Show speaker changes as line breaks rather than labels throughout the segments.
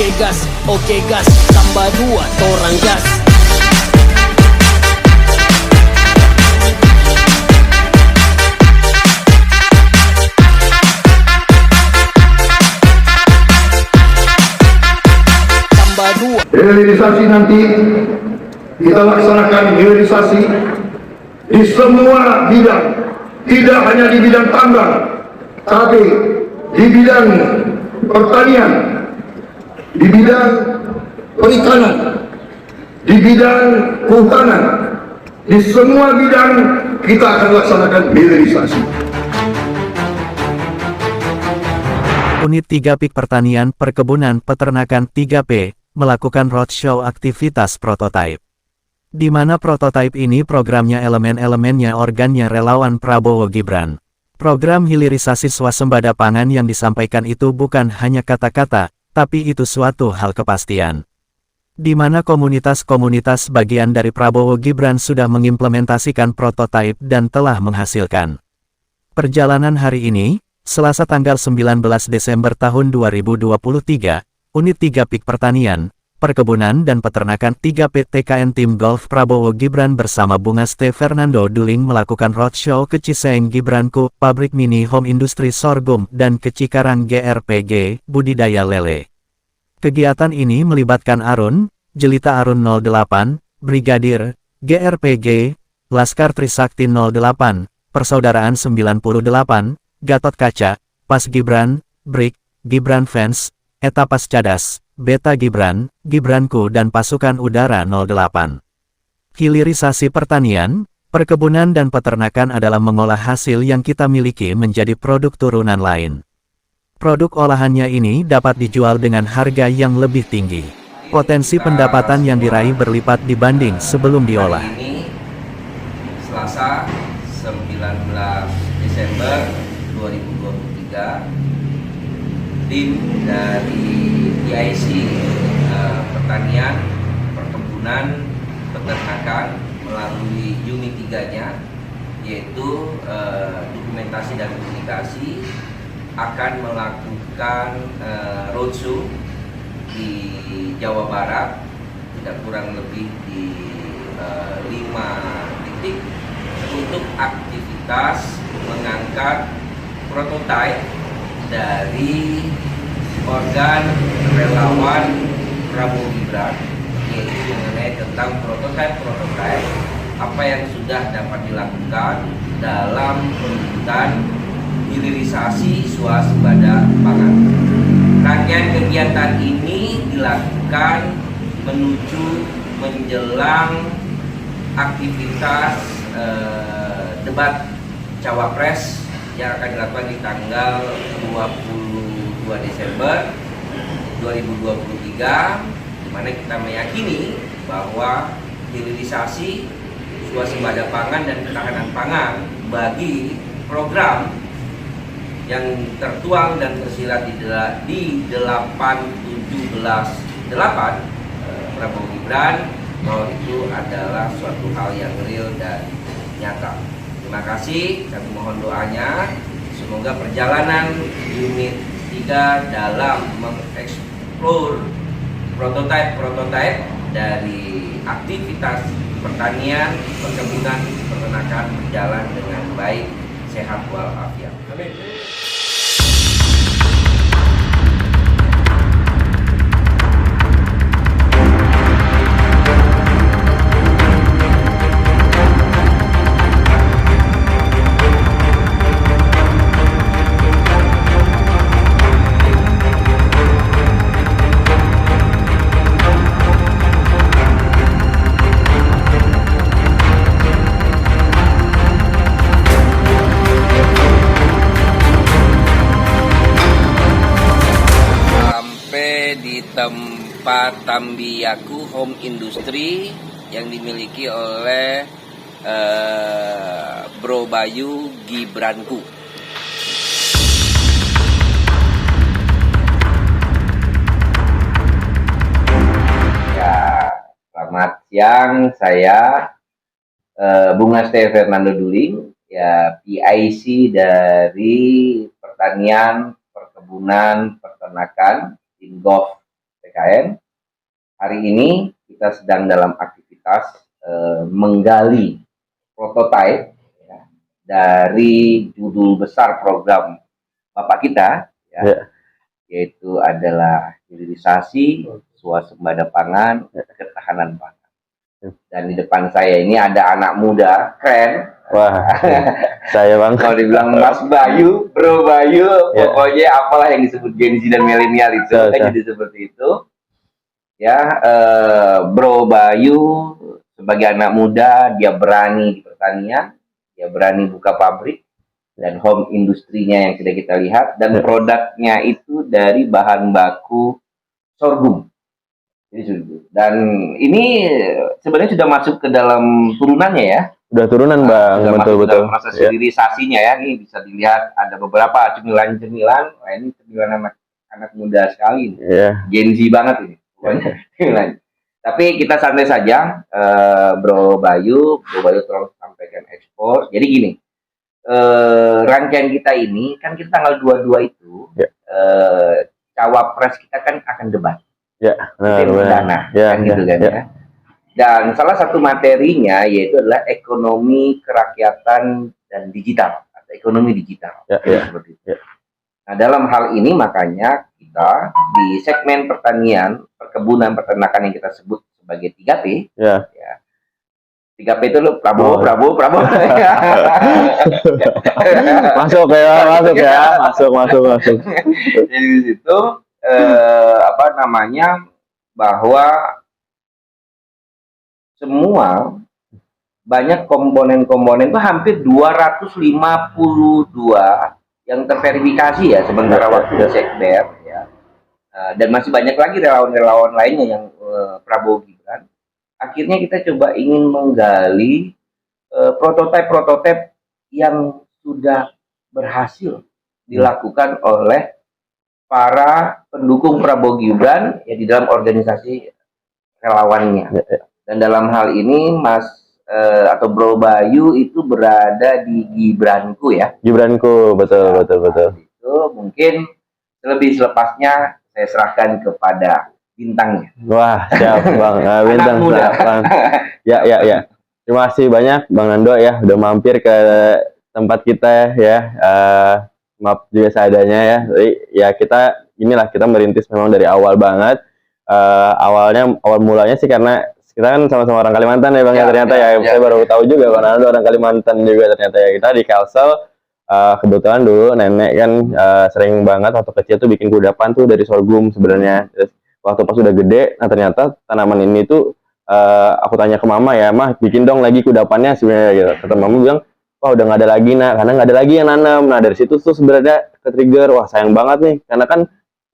oke gas, tambah dua torang gas. Tambah dua.
Hilirisasi nanti kita laksanakan hilirisasi di semua bidang, tidak hanya di bidang tambang, tapi di bidang pertanian, di bidang perikanan, di bidang kehutanan, di semua bidang kita akan laksanakan hilirisasi.
Unit 3 PIK Pertanian Perkebunan Peternakan 3P melakukan roadshow aktivitas prototipe. Di mana prototipe ini programnya elemen-elemennya organnya relawan Prabowo Gibran. Program hilirisasi swasembada pangan yang disampaikan itu bukan hanya kata-kata, tapi itu suatu hal kepastian. Di mana komunitas-komunitas bagian dari Prabowo Gibran sudah mengimplementasikan prototipe dan telah menghasilkan. Perjalanan hari ini, Selasa tanggal 19 Desember tahun 2023, Unit 3 PIK Pertanian, Perkebunan dan Peternakan 3P TKN Tim Golf Prabowo Gibran bersama Bungaste Fernando Duling melakukan roadshow ke Ciseeng Gibranku, Pabrik Mini Home Industri Sorghum dan ke Cikarang GRPG, Budidaya Lele. Kegiatan ini melibatkan Arun, Jelita Arun 08, Brigadir, GRPG, Laskar Trisakti 08, Persaudaraan 98, Gatot Kaca, Pas Gibran, Brik, Gibran Fans, Etapas Cadas, Beta Gibran, Gibranku dan Pasukan Udara 08. Hilirisasi pertanian, perkebunan dan peternakan adalah mengolah hasil yang kita miliki menjadi produk turunan lain. Produk olahannya ini dapat dijual dengan harga yang lebih tinggi. Potensi pendapatan yang diraih berlipat dibanding sebelum diolah.
Hari ini, Selasa 19 Desember 2023, tim dari PIC Pertanian, Perkebunan, Peternakan melalui unit 3-nya, yaitu dokumentasi dan komunikasi, akan melakukan roadshow di Jawa Barat, tidak kurang lebih di 5 titik untuk aktivitas mengangkat prototipe dari organ relawan Prabowo Gibran, yaitu mengenai tentang prototipe apa yang sudah dapat dilakukan dalam penuntutan hilirisasi swasembada pangan. Rangkaian kegiatan ini dilakukan menuju menjelang aktivitas debat Cawapres yang akan dilakukan di tanggal 22 Desember 2023, di mana kita meyakini bahwa hilirisasi swasembada pangan dan ketahanan pangan bagi program yang tertuang dan tersirat di 8 Prabowo Gibran, bahwa itu adalah suatu hal yang real dan nyata. Terima kasih, kami mohon doanya, semoga perjalanan unit 3 dalam mengeksplor prototipe dari aktivitas pertanian, perkebunan, peternakan berjalan dengan baik, sehat walafiat. Amin. Di tempat Tambiaku Home Industry yang dimiliki oleh Bro Bayu Gibranku. Ya, selamat siang, saya Bungaste Fernando Duling, ya PIC dari Pertanian, Perkebunan, Peternakan, Tim Golf PKN. Hari ini kita sedang dalam aktivitas menggali prototipe ya, dari judul besar program Bapak kita, ya, yaitu adalah hilirisasi swasembada pangan, ketahanan pangan. Dan di depan saya ini ada anak muda keren.
Wah, saya bang.
Kalau dibilang Mas Bayu, Bro Bayu, pokoknya apalah yang disebut Gen Z dan milenial itu, kan jadi seperti itu. Ya, Bro Bayu sebagai anak muda, dia berani di pertanian, dia berani buka pabrik dan home industrinya yang sudah kita lihat, dan produknya itu dari bahan baku sorghum. Dan ini sebenarnya sudah masuk ke dalam turunannya ya.
Udah turunan bang, betul-betul.
Proses hilirisasinya ya, nih bisa dilihat ada beberapa cemilan-cemilan. Wah, ini cemilan anak muda sekali, Gen Z banget ini. Pokoknya. Tapi kita santai saja, Bro Bayu tolong sampaikan ekspor. Jadi gini, rangkaian kita ini kan kita tanggal 22 itu, cawapres kita kan akan debat. Kan gitu kan ya. Dan salah satu materinya yaitu adalah ekonomi kerakyatan dan digital atau ekonomi digital. Seperti itu. Nah, dalam hal ini makanya kita di segmen pertanian, perkebunan, peternakan yang kita sebut sebagai 3P. Ya. 3P itu lo Prabowo.
Masuk.
Jadi di situ bahwa semua banyak komponen-komponen itu hampir 252 yang terverifikasi ya sementara waktu di Sekber ya. Dan masih banyak lagi relawan-relawan lainnya yang Prabowo Gibran. Akhirnya kita coba ingin menggali prototipe-prototipe yang sudah berhasil dilakukan oleh para pendukung Prabowo Gibran ya di dalam organisasi relawannya. Dan dalam hal ini atau Bro Bayu itu berada di Gibranku ya.
Gibranku, betul.
Itu mungkin lebih selepasnya saya serahkan kepada bintangnya.
Wah, siap bang. Bintang bang. Ya. Terima kasih banyak Bang Nando ya udah mampir ke tempat kita ya. Maaf juga seadanya ya. Jadi ya kita merintis memang dari awal banget. Awal mulanya sih karena kita kan sama-sama orang Kalimantan ya Bang ternyata saya baru tahu juga Bang Nando orang Kalimantan juga ternyata ya. Kita di Kalsel kebetulan dulu nenek kan sering banget waktu kecil tuh bikin kudapan tuh dari sorghum sebenarnya. Terus waktu pas udah gede, nah ternyata tanaman ini tuh aku tanya ke mama ya, mah bikin dong lagi kudapannya sebenarnya gitu. Kata mama bilang, wah udah nggak ada lagi nak, karena nggak ada lagi yang nanam. Nah dari situ tuh sebenarnya ke-trigger, wah sayang banget nih, karena kan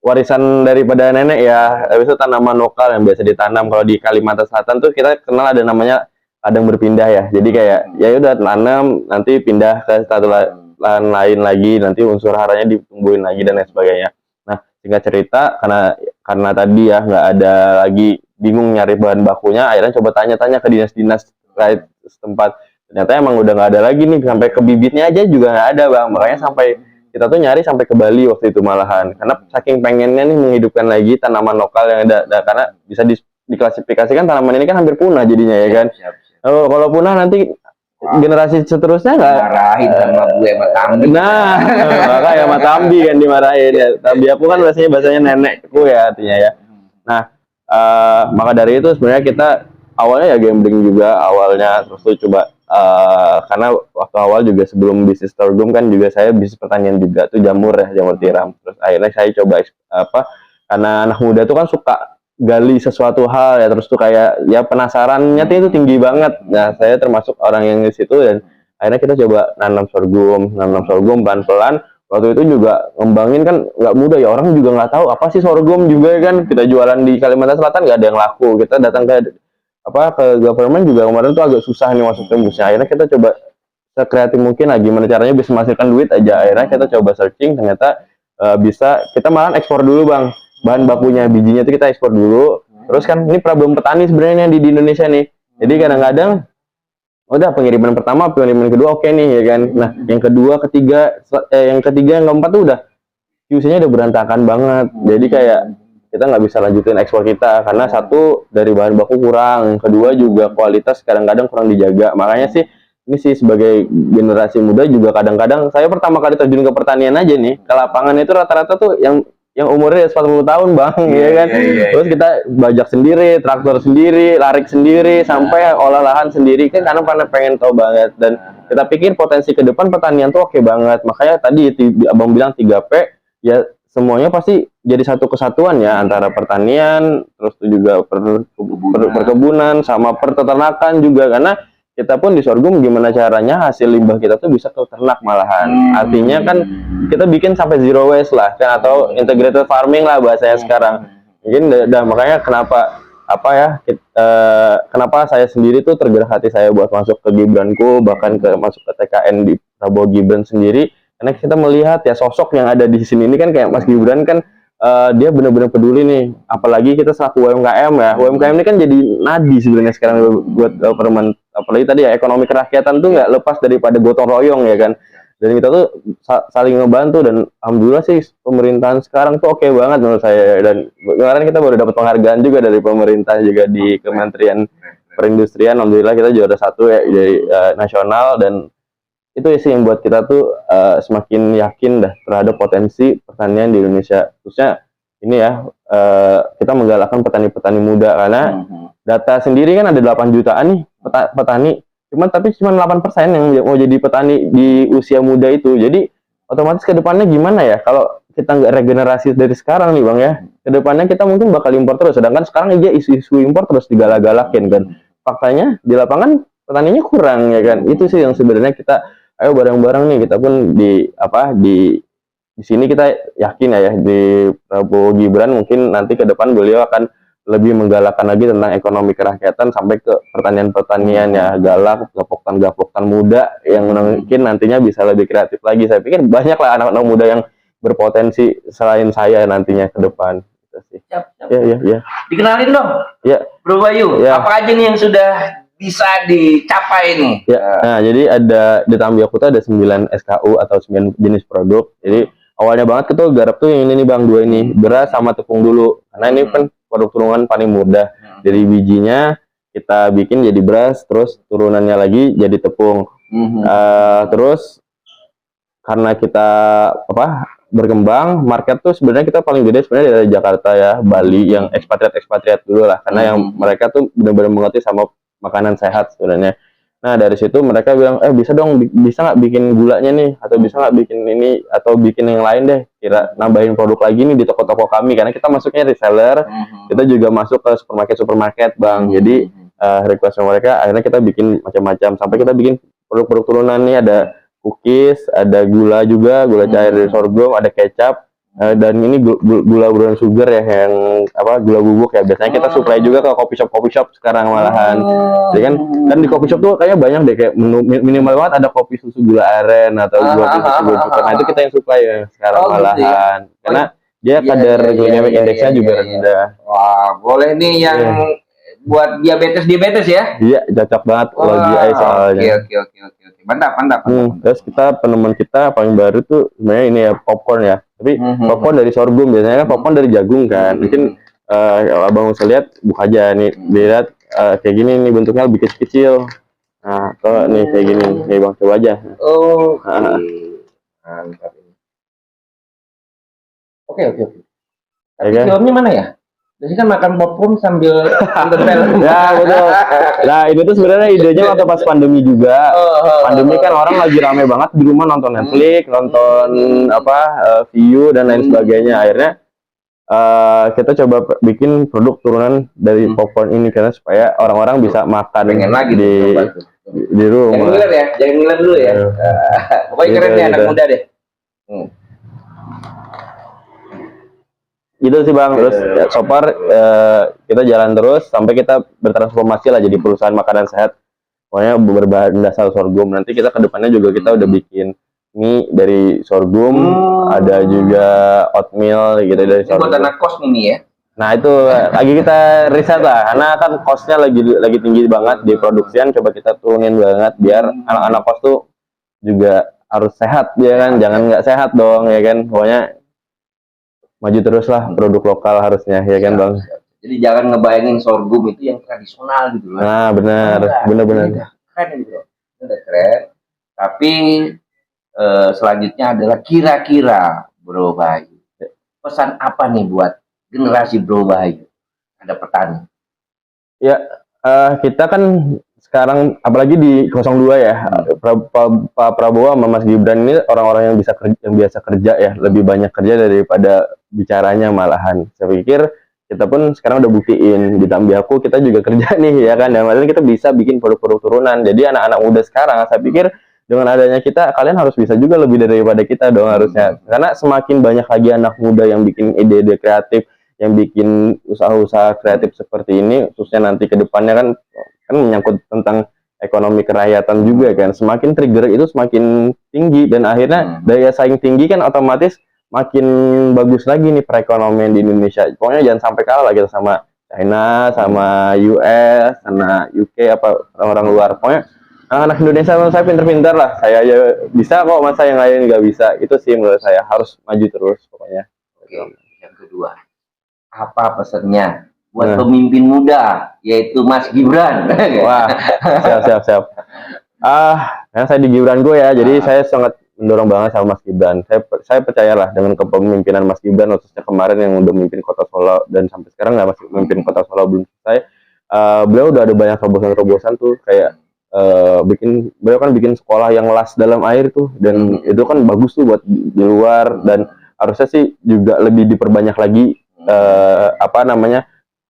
warisan daripada nenek ya. Habis itu tanaman lokal yang biasa ditanam kalau di Kalimantan Selatan tuh kita kenal ada namanya ladang berpindah ya. Jadi kayak ya udah tanam nanti pindah ke satu lahan lain lagi, nanti unsur haranya ditumbuhin lagi dan lain sebagainya. Nah singkat cerita karena tadi ya nggak ada lagi, bingung nyari bahan bakunya, akhirnya coba tanya-tanya ke dinas-dinas setempat. Ternyata emang udah nggak ada lagi nih, sampai ke bibitnya aja juga nggak ada Bang. Makanya sampai kita tuh nyari sampai ke Bali waktu itu malahan, karena saking pengennya nih menghidupkan lagi tanaman lokal yang ada karena bisa diklasifikasikan tanaman ini kan hampir punah jadinya ya kan. Kalau punah nanti generasi seterusnya nggak
marahin sama gue Matambi.
Nah makanya Matambi kan dimarahin ya. Tapi aku kan bahasanya nenekku ya artinya ya. Nah maka dari itu sebenarnya kita awalnya ya gambling juga awalnya, terus tuh coba karena waktu awal juga sebelum bisnis sorghum kan juga saya bisnis pertanian juga tuh jamur tiram. Terus akhirnya saya coba karena anak muda tuh kan suka gali sesuatu hal ya, terus tuh kayak ya penasarannya tuh itu tinggi banget. Nah saya termasuk orang yang di situ, dan akhirnya kita coba nanam sorghum pelan-pelan. Waktu itu juga ngembangin kan nggak mudah ya, orang juga nggak tahu apa sih sorghum juga kan. Kita jualan di Kalimantan Selatan nggak ada yang laku, kita datang ke government juga kemarin tuh agak susah nih masuk tembusnya. Akhirnya kita coba sekreatif mungkin lah gimana caranya bisa menghasilkan duit aja. Akhirnya kita coba searching, ternyata bisa, kita malah ekspor dulu Bang, bahan bakunya, bijinya itu kita ekspor dulu. Terus kan ini problem petani sebenarnya di Indonesia nih. Jadi kadang-kadang udah pengiriman pertama, pengiriman kedua oke nih ya kan. Nah yang kedua, yang ketiga, yang keempat tuh udah QC-nya udah berantakan banget. Jadi kayak kita nggak bisa lanjutin ekspor kita karena satu dari bahan baku kurang, kedua juga kualitas kadang-kadang kurang dijaga. Makanya sih ini sih sebagai generasi muda juga kadang-kadang saya pertama kali terjun ke pertanian aja nih ke lapangan itu rata-rata tuh yang umurnya 40 tahun bang, ya kan. Terus kita bajak sendiri, traktor sendiri, larik sendiri, sampai olah lahan sendiri kan karena pengen tahu banget. Dan kita pikir potensi ke depan pertanian tuh oke banget. Makanya tadi abang bilang 3P, ya semuanya pasti jadi satu kesatuan ya antara pertanian, terus juga perkebunan sama peternakan juga karena kita pun di sorghum gimana caranya hasil limbah kita tuh bisa ke ternak malahan. Artinya kan kita bikin sampai zero waste lah kan atau integrated farming lah bahasanya sekarang. Mungkin makanya kenapa kenapa saya sendiri tuh tergerak hati saya buat masuk ke Gibranku bahkan masuk ke TKN di Prabowo Gibran sendiri karena kita melihat ya sosok yang ada di sini ini kan kayak Mas Gibran kan dia benar-benar peduli nih, apalagi kita selaku UMKM ya. UMKM ini kan jadi nadi sebenarnya sekarang buat government, apalagi tadi ya ekonomi kerakyatan tuh nggak lepas daripada gotong royong ya kan. Dan kita tuh saling ngebantu dan alhamdulillah sih pemerintahan sekarang tuh oke banget menurut saya. Dan kemarin kita baru dapat penghargaan juga dari pemerintah juga di Kementerian Perindustrian, alhamdulillah kita juara 1 ya dari nasional dan itu sih yang buat kita tuh semakin yakin dah terhadap potensi pertanian di Indonesia. Khususnya ini ya kita menggalakkan petani-petani muda karena data sendiri kan ada 8 jutaan nih petani. Tapi cuma 8% yang mau jadi petani di usia muda itu. Jadi otomatis ke depannya gimana ya kalau kita nggak regenerasi dari sekarang nih Bang ya. Ke depannya kita mungkin bakal impor terus. Sedangkan sekarang aja isu-isu impor terus digalak-galakin kan. Faktanya di lapangan petaninya kurang ya kan. Itu sih yang sebenarnya kita ayo bareng-bareng nih kita pun di sini kita yakin ya di Prabowo Gibran mungkin nanti ke depan beliau akan lebih menggalakkan lagi tentang ekonomi kerakyatan sampai ke pertanian-pertanian ya galak gapoktan muda yang mungkin nantinya bisa lebih kreatif lagi. Saya pikir banyak lah anak-anak muda yang berpotensi selain saya nantinya ke depan. Gitu sih.
Siap.
Ya.
Dikenalin dong.
Ya.
Bro Bayu,
Ya.
apa aja nih yang sudah bisa dicapai nih?
Ya, nah jadi ada di Tambiaku tuh ada 9 SKU atau 9 jenis produk. Jadi awalnya banget itu garap tuh yang ini nih Bang, 2 ini, beras sama tepung dulu. Karena ini kan produk turunan paling mudah. Dari bijinya kita bikin jadi beras, terus turunannya lagi jadi tepung. Terus karena kita berkembang, market tuh sebenarnya kita paling gede sebenarnya dari Jakarta ya, Bali yang ekspatriat dulu lah. Karena yang mereka tuh benar-benar mengerti sama makanan sehat sebenarnya. Nah dari situ mereka bilang bisa nggak bikin gulanya nih atau bisa nggak bikin ini atau bikin yang lain deh kira nambahin produk lagi nih di toko-toko kami karena kita masuknya reseller. Kita juga masuk ke supermarket Bang. Jadi request mereka akhirnya kita bikin macam-macam sampai kita bikin produk-produk turunan nih ada cookies, ada gula juga, gula cair dari sorghum, ada kecap. Dan ini gula brown sugar ya yang gula bubuk ya biasanya kita supply juga ke coffee shop sekarang malahan. Jadi kan di coffee shop tuh kayaknya banyak deh kayak minimal banget ada kopi susu gula aren atau gula susu gula cukup. Nah itu kita yang supply ya sekarang malahan gitu ya? Karena dia kadar glycemic indexnya juga rendah.
Wah boleh nih yang buat diabetes ya?
Iya cocok banget kalau GI soalnya.
Oke. Mantap.
Terus penemuan kita paling baru tuh sebenarnya ini ya popcorn ya. Tapi popcorn dari sorghum biasanya kan popcorn dari jagung kan. Mungkin abang bisa lihat buka aja nih, lihat kayak gini nih bentuknya lebih kecil. Nah, kalau nih kayak gini nih Bang coba aja.
Mantap ini. Oke.
Tapi
filmnya mana ya? Jadi kan makan popcorn sambil nonton film.
Ya betul. Nah ini tuh sebenarnya idenya waktu pas pandemi juga. Pandemi kan orang lagi rame banget di rumah nonton Netflix, nonton Viu dan lain sebagainya. Akhirnya kita coba bikin produk turunan dari popcorn ini karena supaya orang-orang bisa makan
lagi
di rumah.
Jangan ngiler dulu ya. Pokoknya keren nih anak muda deh.
Gitu sih Bang, terus ya, so far kita jalan terus sampai kita bertransformasi lah jadi perusahaan makanan sehat pokoknya berbahan dasar sorghum. Nanti kita kedepannya juga kita udah bikin mie dari sorghum, ada juga oatmeal gitu dari sorghum.
Buat anak kos ini ya?
Nah itu lagi kita riset lah, karena kan costnya lagi tinggi banget di produksian, coba kita turunin banget biar anak-anak kos tuh juga harus sehat ya kan, jangan nggak sehat dong ya kan, pokoknya maju terus lah produk lokal harusnya ya kan Bang.
Jadi jangan ngebayangin sorghum itu yang tradisional gitu loh.
Nah benar, benar-benar
Keren gitu, udah keren. Tapi selanjutnya adalah kira-kira Bro Bayu, pesan apa nih buat generasi Bro Bayu? Ada petani.
Ya, kita kan sekarang apalagi di 02 ya, Pak Prabowo sama Mas Gibran ini orang-orang yang biasa kerja ya, lebih banyak kerja daripada bicaranya malahan. Saya pikir kita pun sekarang udah buktiin di Tambiaku kita juga kerja nih ya kan, dan kita bisa bikin produk-produk turunan. Jadi anak-anak muda sekarang saya pikir dengan adanya kita, kalian harus bisa juga lebih daripada kita dong harusnya. Karena semakin banyak lagi anak muda yang bikin ide-ide kreatif, yang bikin usaha-usaha kreatif seperti ini, khususnya nanti ke depannya kan menyangkut tentang ekonomi kerakyatan juga kan. Semakin trigger itu semakin tinggi, dan akhirnya daya saing tinggi kan otomatis makin bagus lagi nih perekonomian di Indonesia. Pokoknya jangan sampai kalah lagi sama China, sama US, sama UK, apa orang-orang luar. Pokoknya anak Indonesia menurut saya pintar-pintar lah. Saya aja bisa kok, masa yang lain nggak bisa. Itu sih menurut saya, harus maju terus pokoknya.
Oke, yang kedua, apa pesannya buat pemimpin muda, yaitu Mas Gibran?
Wah, siap. Karena saya di Gibran gue ya, jadi saya sangat mendorong banget sama Mas Gibran. Saya percayalah dengan kepemimpinan Mas Gibran, khususnya kemarin yang udah memimpin Kota Solo, dan sampai sekarang nggak masih memimpin Kota Solo belum selesai. Beliau udah ada banyak terobosan-terobosan tuh, kayak beliau kan bikin sekolah yang las dalam air tuh, dan itu kan bagus tuh buat di luar, dan harusnya sih juga lebih diperbanyak lagi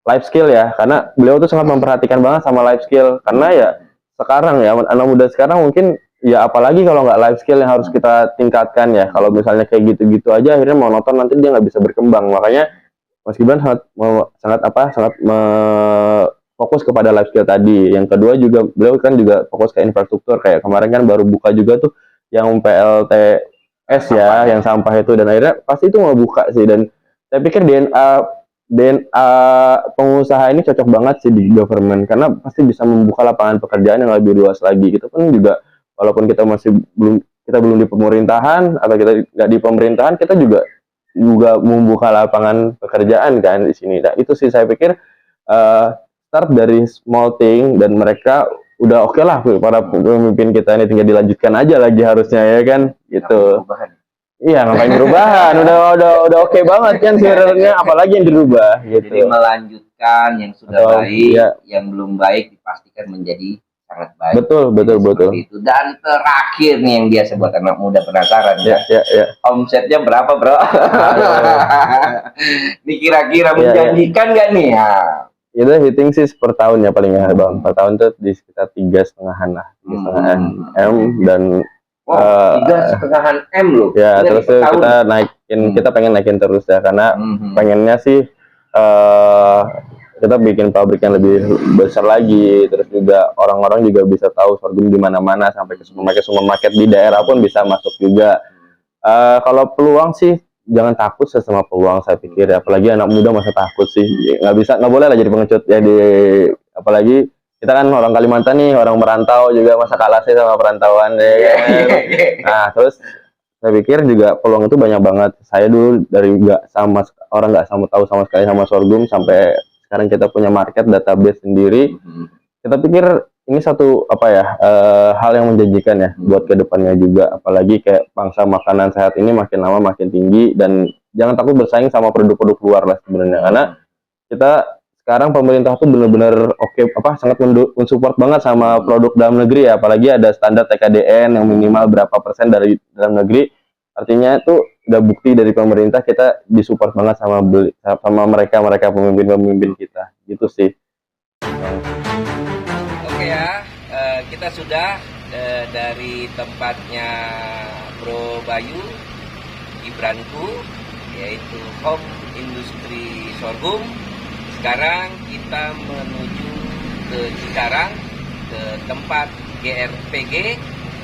life skill ya, karena beliau tuh sangat memperhatikan banget sama life skill. Karena ya sekarang ya anak muda sekarang mungkin ya apalagi kalau nggak life skill yang harus kita tingkatkan ya. Kalau misalnya kayak gitu-gitu aja akhirnya monoton, nanti dia nggak bisa berkembang. Makanya Mas Gibran sangat fokus kepada life skill tadi. Yang kedua juga beliau kan juga fokus ke infrastruktur, kayak kemarin kan baru buka juga tuh yang PLTS ya, yang sampah itu, dan akhirnya pasti itu mau buka sih. Dan saya pikir DNA pengusaha ini cocok banget sih di government, karena pasti bisa membuka lapangan pekerjaan yang lebih luas lagi. Kita pun juga walaupun kita belum di pemerintahan atau kita nggak di pemerintahan, kita juga membuka lapangan pekerjaan kan di sini. Nah itu sih saya pikir start dari small thing, dan mereka udah oke lah para pemimpin kita ini, tinggal dilanjutkan aja lagi harusnya ya kan gitu. Iya, ngapain perubahan? udah oke banget kan sebenarnya, apalagi yang dirubah gitu.
Jadi melanjutkan yang sudah baik, yang belum baik dipastikan menjadi sangat baik. Betul. Itu. Dan terakhir nih yang biasa buat anak muda penasaran ya. Omsetnya berapa, Bro? Ini kira-kira menjanjikan nggak nih ya?
Itu hitting sih per tahun ya paling ya Bang. Per tahun tuh di sekitar 3,5-an lah. 3,5 M, dan
3,5 M loh.
Ya, terus kita naikin, kita pengen naikin terus ya, karena pengennya sih kita bikin pabrik yang lebih besar lagi, terus juga orang-orang juga bisa tahu sorghum di mana-mana, sampai ke supermarket di daerah pun bisa masuk juga. Kalau peluang sih jangan takut sama peluang, saya pikir ya, apalagi anak muda masa takut sih, nggak boleh lah jadi pengecut ya, apalagi kita kan orang Kalimantan nih, orang merantau juga, masa kalah sih sama perantauan ya. Nah terus saya pikir juga peluang itu banyak banget. Saya dulu dari nggak tahu sama sekali sama sorghum, sampai sekarang kita punya market database sendiri. Kita pikir ini satu hal yang menjanjikan ya buat kedepannya juga, apalagi kayak bangsa makanan sehat ini makin lama makin tinggi, dan jangan takut bersaing sama produk-produk luar lah sebenarnya, karena kita sekarang pemerintah tuh benar-benar sangat mensupport banget sama produk dalam negeri ya, apalagi ada standar TKDN yang minimal berapa persen dari dalam negeri. Artinya itu udah bukti dari pemerintah kita disupport banget sama mereka pemimpin kita gitu sih.
Oke ya, kita sudah dari tempatnya Bro Bayu Gibranku, yaitu Home Industri Sorghum. Sekarang kita menuju ke Cikarang, ke tempat GRPG,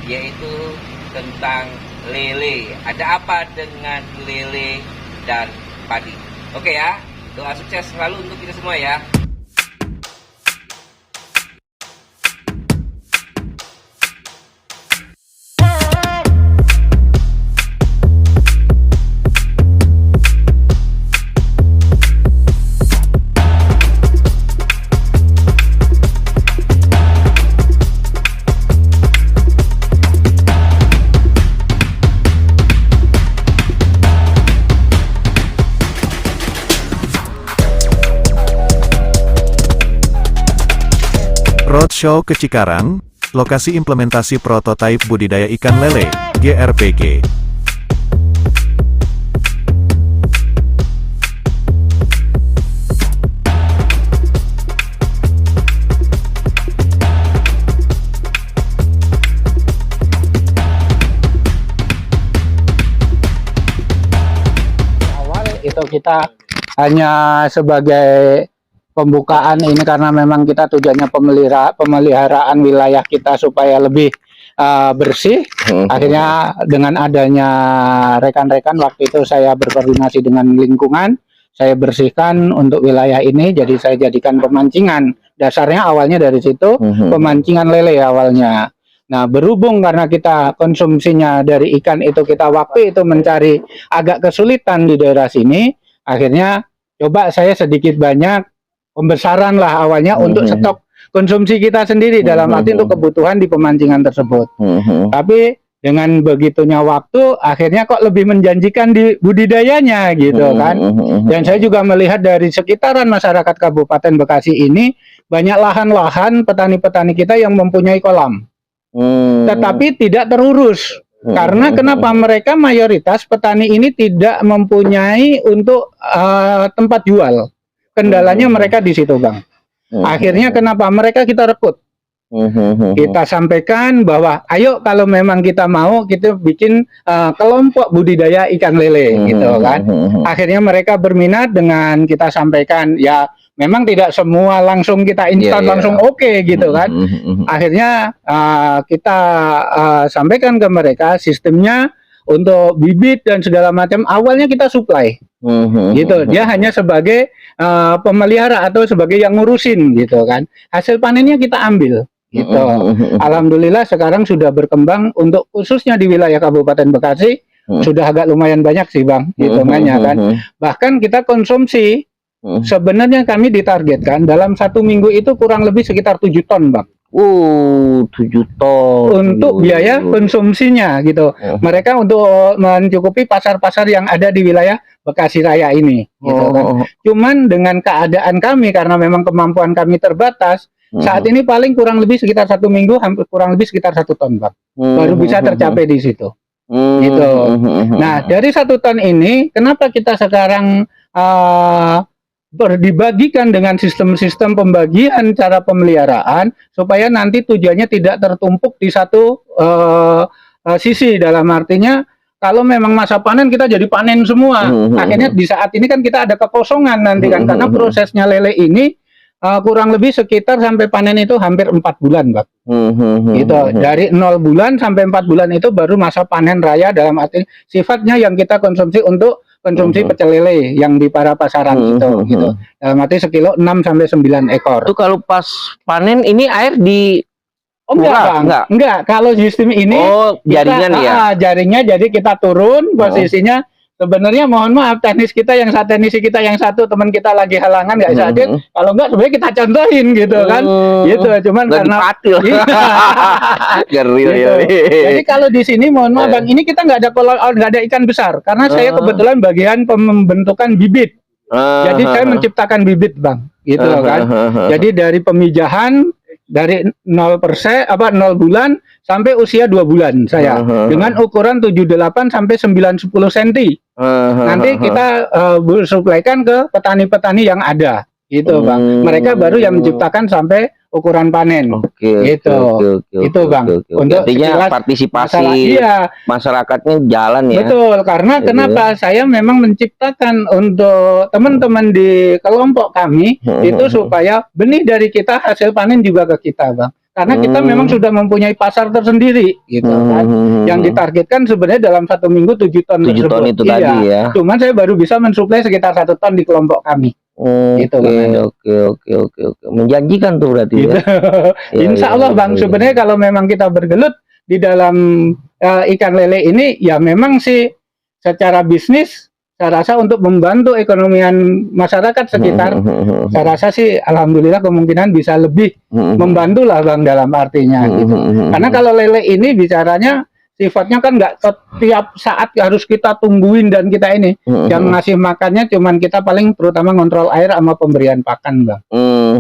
yaitu tentang lele. Ada apa dengan lele dan padi? Oke ya, doa sukses selalu untuk kita semua ya.
Roadshow ke Cikarang, lokasi implementasi prototipe budidaya ikan lele, GRPG.
Itu kita hanya sebagai pembukaan ini karena memang kita tujuannya pemeliharaan wilayah kita supaya lebih bersih. Akhirnya dengan adanya rekan-rekan waktu itu saya berkoordinasi dengan lingkungan, saya bersihkan untuk wilayah ini, jadi saya jadikan pemancingan. Dasarnya awalnya dari situ, pemancingan lele awalnya. Nah, berhubung karena kita konsumsinya dari ikan itu, kita waktu itu mencari agak kesulitan di daerah sini, akhirnya coba saya sedikit banyak pembesaran lah awalnya untuk stok konsumsi kita sendiri, dalam arti untuk kebutuhan di pemancingan tersebut. Tapi dengan begitunya waktu, akhirnya kok lebih menjanjikan di budidayanya gitu kan. Dan saya juga melihat dari sekitaran masyarakat Kabupaten Bekasi ini, banyak lahan-lahan petani-petani kita yang mempunyai kolam. Tetapi tidak terurus. Karena kenapa? Mereka mayoritas petani ini tidak mempunyai untuk tempat jual. Kendalanya mereka di situ, Bang. Akhirnya kenapa? Mereka kita rekrut. Kita sampaikan bahwa ayo kalau memang kita mau, kita bikin kelompok budidaya ikan lele gitu kan. Akhirnya mereka berminat, dengan kita sampaikan ya memang tidak semua langsung kita instan langsung oke gitu kan. Akhirnya kita sampaikan ke mereka sistemnya untuk bibit dan segala macam. Awalnya kita supply gitu. Dia hanya sebagai pemelihara atau sebagai yang ngurusin gitu kan. Hasil panennya kita ambil gitu. Alhamdulillah sekarang sudah berkembang untuk khususnya di wilayah Kabupaten Bekasi sudah agak lumayan banyak sih, Bang, hitungannya kan. Bahkan kita konsumsi sebenarnya kami ditargetkan dalam 1 minggu itu kurang lebih sekitar 7 ton, Bang.
7 ton
untuk biaya konsumsinya gitu. Mereka untuk mencukupi pasar-pasar yang ada di wilayah Bekasi Raya ini gitu kan. Cuman dengan keadaan kami, karena memang kemampuan kami terbatas, saat ini paling kurang lebih sekitar 1 minggu hampir kurang lebih sekitar 1 ton, Bang. Baru bisa tercapai di situ. Gitu. Nah, dari 1 ton ini kenapa kita sekarang dibagikan dengan sistem-sistem pembagian cara pemeliharaan supaya nanti tujuannya tidak tertumpuk di satu sisi, dalam artinya kalau memang masa panen kita jadi panen semua. Akhirnya di saat ini kan kita ada kekosongan nanti kan, karena prosesnya lele ini kurang lebih sekitar sampai panen itu hampir 4 bulan, Bang. Gitu. Dari 0 bulan sampai 4 bulan itu baru masa panen raya, dalam arti sifatnya yang kita konsumsi untuk konsumsi pecel lele yang di para pasaran gitu. Dalam arti sekilo 6 sampai 9 ekor.
Itu kalau pas panen ini air di
enggak. Kalau sistem ini
jaringan ya.
Jaringnya jadi kita turun posisinya. Sebenarnya mohon maaf teknisi kita yang satu teman kita lagi halangan nggak bisa hadir. Kalau enggak sebenarnya kita contohin gitu kan. Gitu. Cuman karena gitu. Jadi kalau di sini mohon maaf, Bang, ini kita nggak ada ikan besar karena saya kebetulan bagian pembentukan bibit. Jadi saya menciptakan bibit, Bang. Gitu kan. Jadi dari pemijahan dari 0 bulan sampai usia 2 bulan saya dengan ukuran 78 sampai 910 cm. Nanti kita suplaikan ke petani-petani yang ada gitu, Bang. Mereka baru yang menciptakan sampai ukuran panen. Gitu. Itu, Bang. Untuk
artinya partisipasi masyarakatnya jalan ya.
Betul, karena kenapa saya memang menciptakan untuk teman-teman di kelompok kami itu supaya benih dari kita hasil panen juga ke kita, Bang. Karena kita memang sudah mempunyai pasar tersendiri gitu kan. Yang ditargetkan sebenarnya dalam 1 minggu 7 ton
7 ton itu tadi ya.
Cuman saya baru bisa mensuplai sekitar 1 ton di kelompok kami. Gitu,
Oke. Menjanjikan tuh berarti ya.
Insya Allah, Bang. Sebenarnya kalau memang kita bergelut di dalam ikan lele ini, ya memang sih secara bisnis saya rasa untuk membantu ekonomian masyarakat sekitar, saya rasa sih alhamdulillah kemungkinan bisa lebih membantu lah, Bang, dalam artinya gitu. Karena kalau lele ini bicaranya sifatnya kan nggak setiap saat harus kita tungguin dan kita ini. Yang ngasih makannya cuman kita paling terutama ngontrol air sama pemberian pakan, Bang.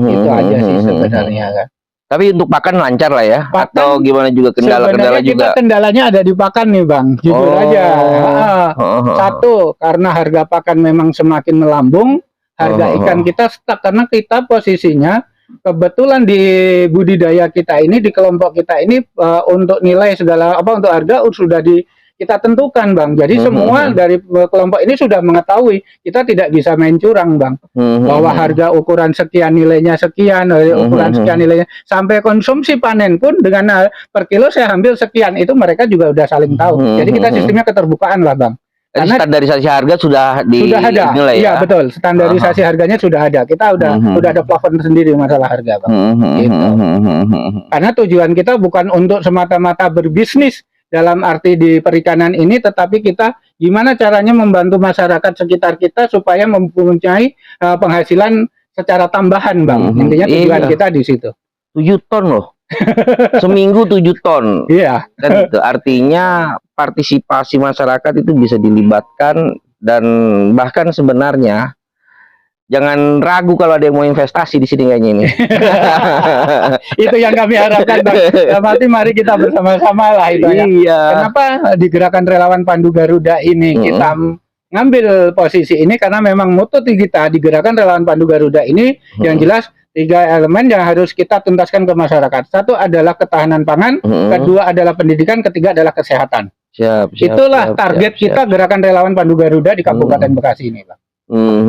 Itu aja sih sebenarnya kan.
Tapi untuk pakan lancar lah ya,
Pakan
atau gimana juga kendala-kendala
sebenarnya kita
juga?
kendalanya ada di pakan nih Bang, jujur aja. Satu, karena harga pakan memang semakin melambung, harga ikan kita stuck karena kita posisinya kebetulan di budidaya kita ini, di kelompok kita ini untuk nilai segala untuk harga sudah kita tentukan Bang. Jadi semua dari kelompok ini sudah mengetahui kita tidak bisa main curang Bang. Bahwa harga ukuran sekian nilainya sekian, ukuran sekian nilainya, sampai konsumsi panen pun dengan per kilo saya ambil sekian, itu mereka juga udah saling tahu. Jadi kita sistemnya keterbukaan lah Bang. Karena
standarisasi harga sudah
ada.
Nilai,
iya betul, standarisasi harganya sudah ada. Kita udah ada plafon sendiri masalah harga Bang. Gitu. Karena tujuan kita bukan untuk semata-mata berbisnis dalam arti di perikanan ini, tetapi kita gimana caranya membantu masyarakat sekitar kita supaya mempunyai penghasilan secara tambahan Bang. Intinya tujuan kita di situ.
7 ton loh. Seminggu 7 ton.
Iya.
Kan itu artinya partisipasi masyarakat itu bisa dilibatkan, dan bahkan sebenarnya jangan ragu kalau ada yang mau investasi di sini kayaknya ini.
Itu yang kami harapkan Bang. Berarti mari kita bersama-sama lah itu ya.
Iya.
Kenapa di Gerakan Relawan Pandu Garuda ini kita ngambil posisi ini, karena memang moto kita di Gerakan Relawan Pandu Garuda ini yang jelas 3 elemen yang harus kita tuntaskan ke masyarakat. Satu adalah ketahanan pangan, kedua adalah pendidikan, ketiga adalah kesehatan. Itulah target kita Gerakan Relawan Pandu Garuda di Kabupaten Bekasi ini Bang.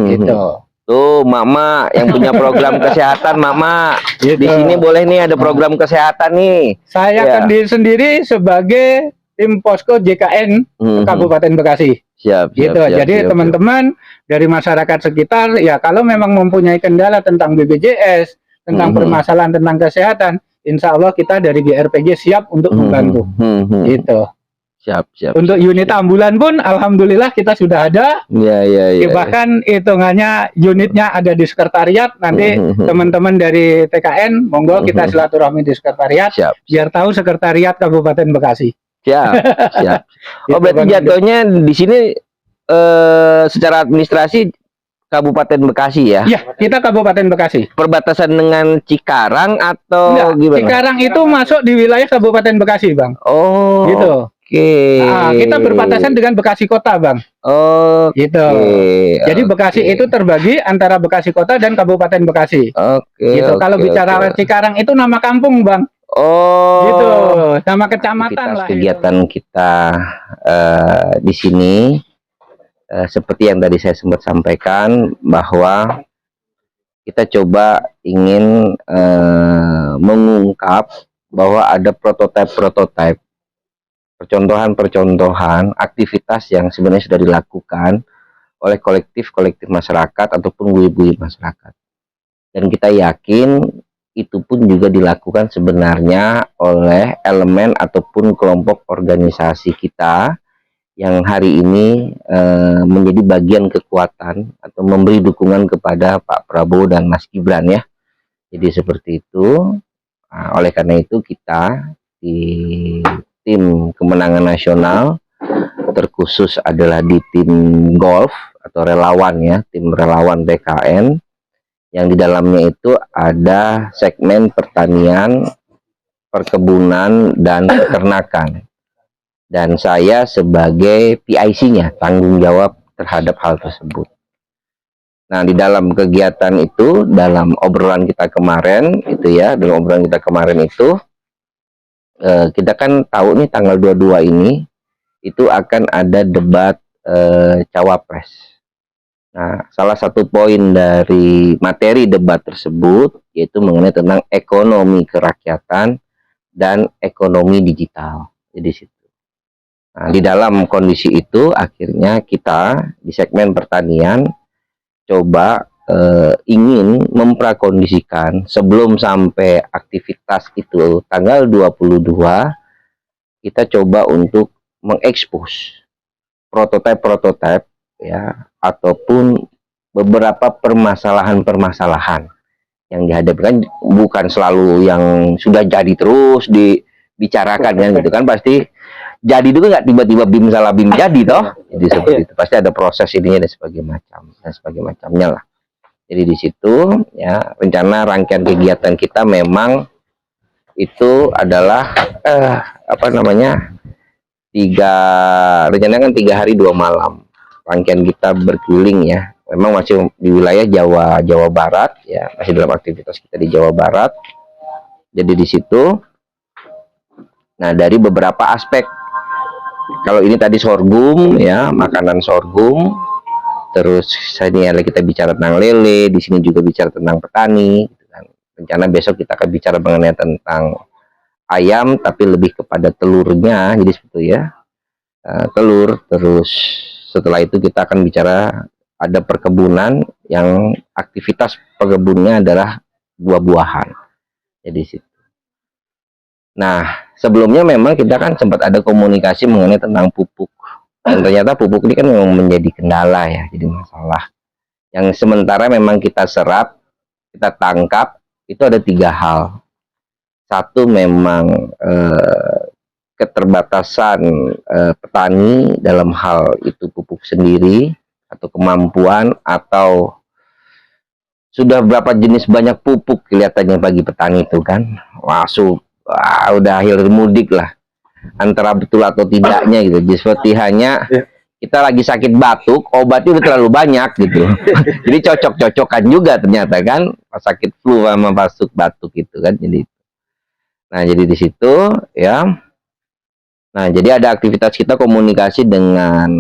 Gitu.
Tuh, Mama yang punya program kesehatan, Mama.
Gitu.
Di sini boleh nih ada program kesehatan nih.
Saya sendiri sebagai tim posko JKN Kabupaten Bekasi.
Siap.
Jadi teman-teman dari masyarakat sekitar ya, kalau memang mempunyai kendala tentang BPJS, tentang permasalahan tentang kesehatan, insya Allah kita dari GRPG siap untuk membantu. Gitu.
Siap.
Untuk unit ambulan pun alhamdulillah kita sudah ada.
Iya.
Bahkan hitungannya unitnya ada di sekretariat. Nanti teman-teman dari TKN monggo kita silaturahmi di sekretariat. Biar tahu sekretariat Kabupaten Bekasi.
Siap. Oh, berarti jatuhnya di sini secara administrasi Kabupaten Bekasi ya?
Iya, kita Kabupaten Bekasi.
Perbatasan dengan Cikarang atau gimana?
Cikarang itu masuk di wilayah Kabupaten Bekasi, Bang.
Oh,
gitu.
Oke.
Nah, kita berbatasan dengan Bekasi Kota, Bang.
Oh,
gitu. Jadi Bekasi itu terbagi antara Bekasi Kota dan Kabupaten Bekasi. Gitu. Kalau bicara Cikarang itu nama kampung, Bang.
Oh,
gitu. Nama kecamatan lah.
Kegiatan kita di sini seperti yang tadi saya sempat sampaikan, bahwa kita coba ingin mengungkap bahwa ada prototipe percontohan aktivitas yang sebenarnya sudah dilakukan oleh kolektif masyarakat ataupun bui-bui masyarakat, dan kita yakin itu pun juga dilakukan sebenarnya oleh elemen ataupun kelompok organisasi kita yang hari ini menjadi bagian kekuatan atau memberi dukungan kepada Pak Prabowo dan Mas Gibran ya. Jadi seperti itu. Nah, oleh karena itu kita di tim kemenangan nasional, terkhusus adalah di tim golf atau relawan ya, tim relawan BKN, yang di dalamnya itu ada segmen pertanian, perkebunan, dan peternakan. Dan saya sebagai PIC-nya, tanggung jawab terhadap hal tersebut. Nah, di dalam kegiatan itu, dalam obrolan kita kemarin, kita kan tahu nih tanggal 22 ini, itu akan ada debat Cawapres. Nah, salah satu poin dari materi debat tersebut yaitu mengenai tentang ekonomi kerakyatan dan ekonomi digital. Jadi situ. Nah, di dalam kondisi itu akhirnya kita di segmen pertanian coba ingin memprakondisikan sebelum sampai aktivitas itu tanggal 22, kita coba untuk mengekspos prototipe ya, ataupun beberapa permasalahan yang dihadapkan, bukan selalu yang sudah jadi terus dibicarakan kan gitu kan, pasti jadi itu nggak tiba-tiba bim salah bim jadi toh, jadi seperti itu pasti ada proses ininya dan sebagainya lah. Jadi di situ ya rencana rangkaian kegiatan kita memang itu adalah apa namanya, rencananya kan 3 hari 2 malam rangkaian kita berkeliling ya. Memang masih di wilayah Jawa Barat ya, masih dalam aktivitas kita di Jawa Barat. Jadi di situ, nah dari beberapa aspek, kalau ini tadi sorghum ya, makanan sorghum. Terus ini kita bicara tentang lele, di sini juga bicara tentang petani. Rencana besok kita akan bicara mengenai tentang ayam, tapi lebih kepada telurnya, jadi seperti ya, telur. Terus setelah itu kita akan bicara ada perkebunan yang aktivitas perkebunnya adalah buah-buahan. Jadi situ. Nah, sebelumnya memang kita kan sempat ada komunikasi mengenai tentang pupuk. Dan ternyata pupuk ini kan memang menjadi kendala ya, jadi masalah. Yang sementara memang kita serap, kita tangkap, itu ada 3 hal. Satu memang keterbatasan petani dalam hal itu pupuk sendiri, atau kemampuan, atau sudah berapa jenis banyak pupuk kelihatannya bagi petani itu kan, udah akhir mudik lah antara betul atau tidaknya gitu. Jadi seperti hanya kita lagi sakit batuk, obatnya udah terlalu banyak gitu. Jadi cocok-cocokan juga ternyata kan, pas sakit flu sama batuk gitu kan. Jadi, nah jadi di situ ya. Nah jadi ada aktivitas kita komunikasi dengan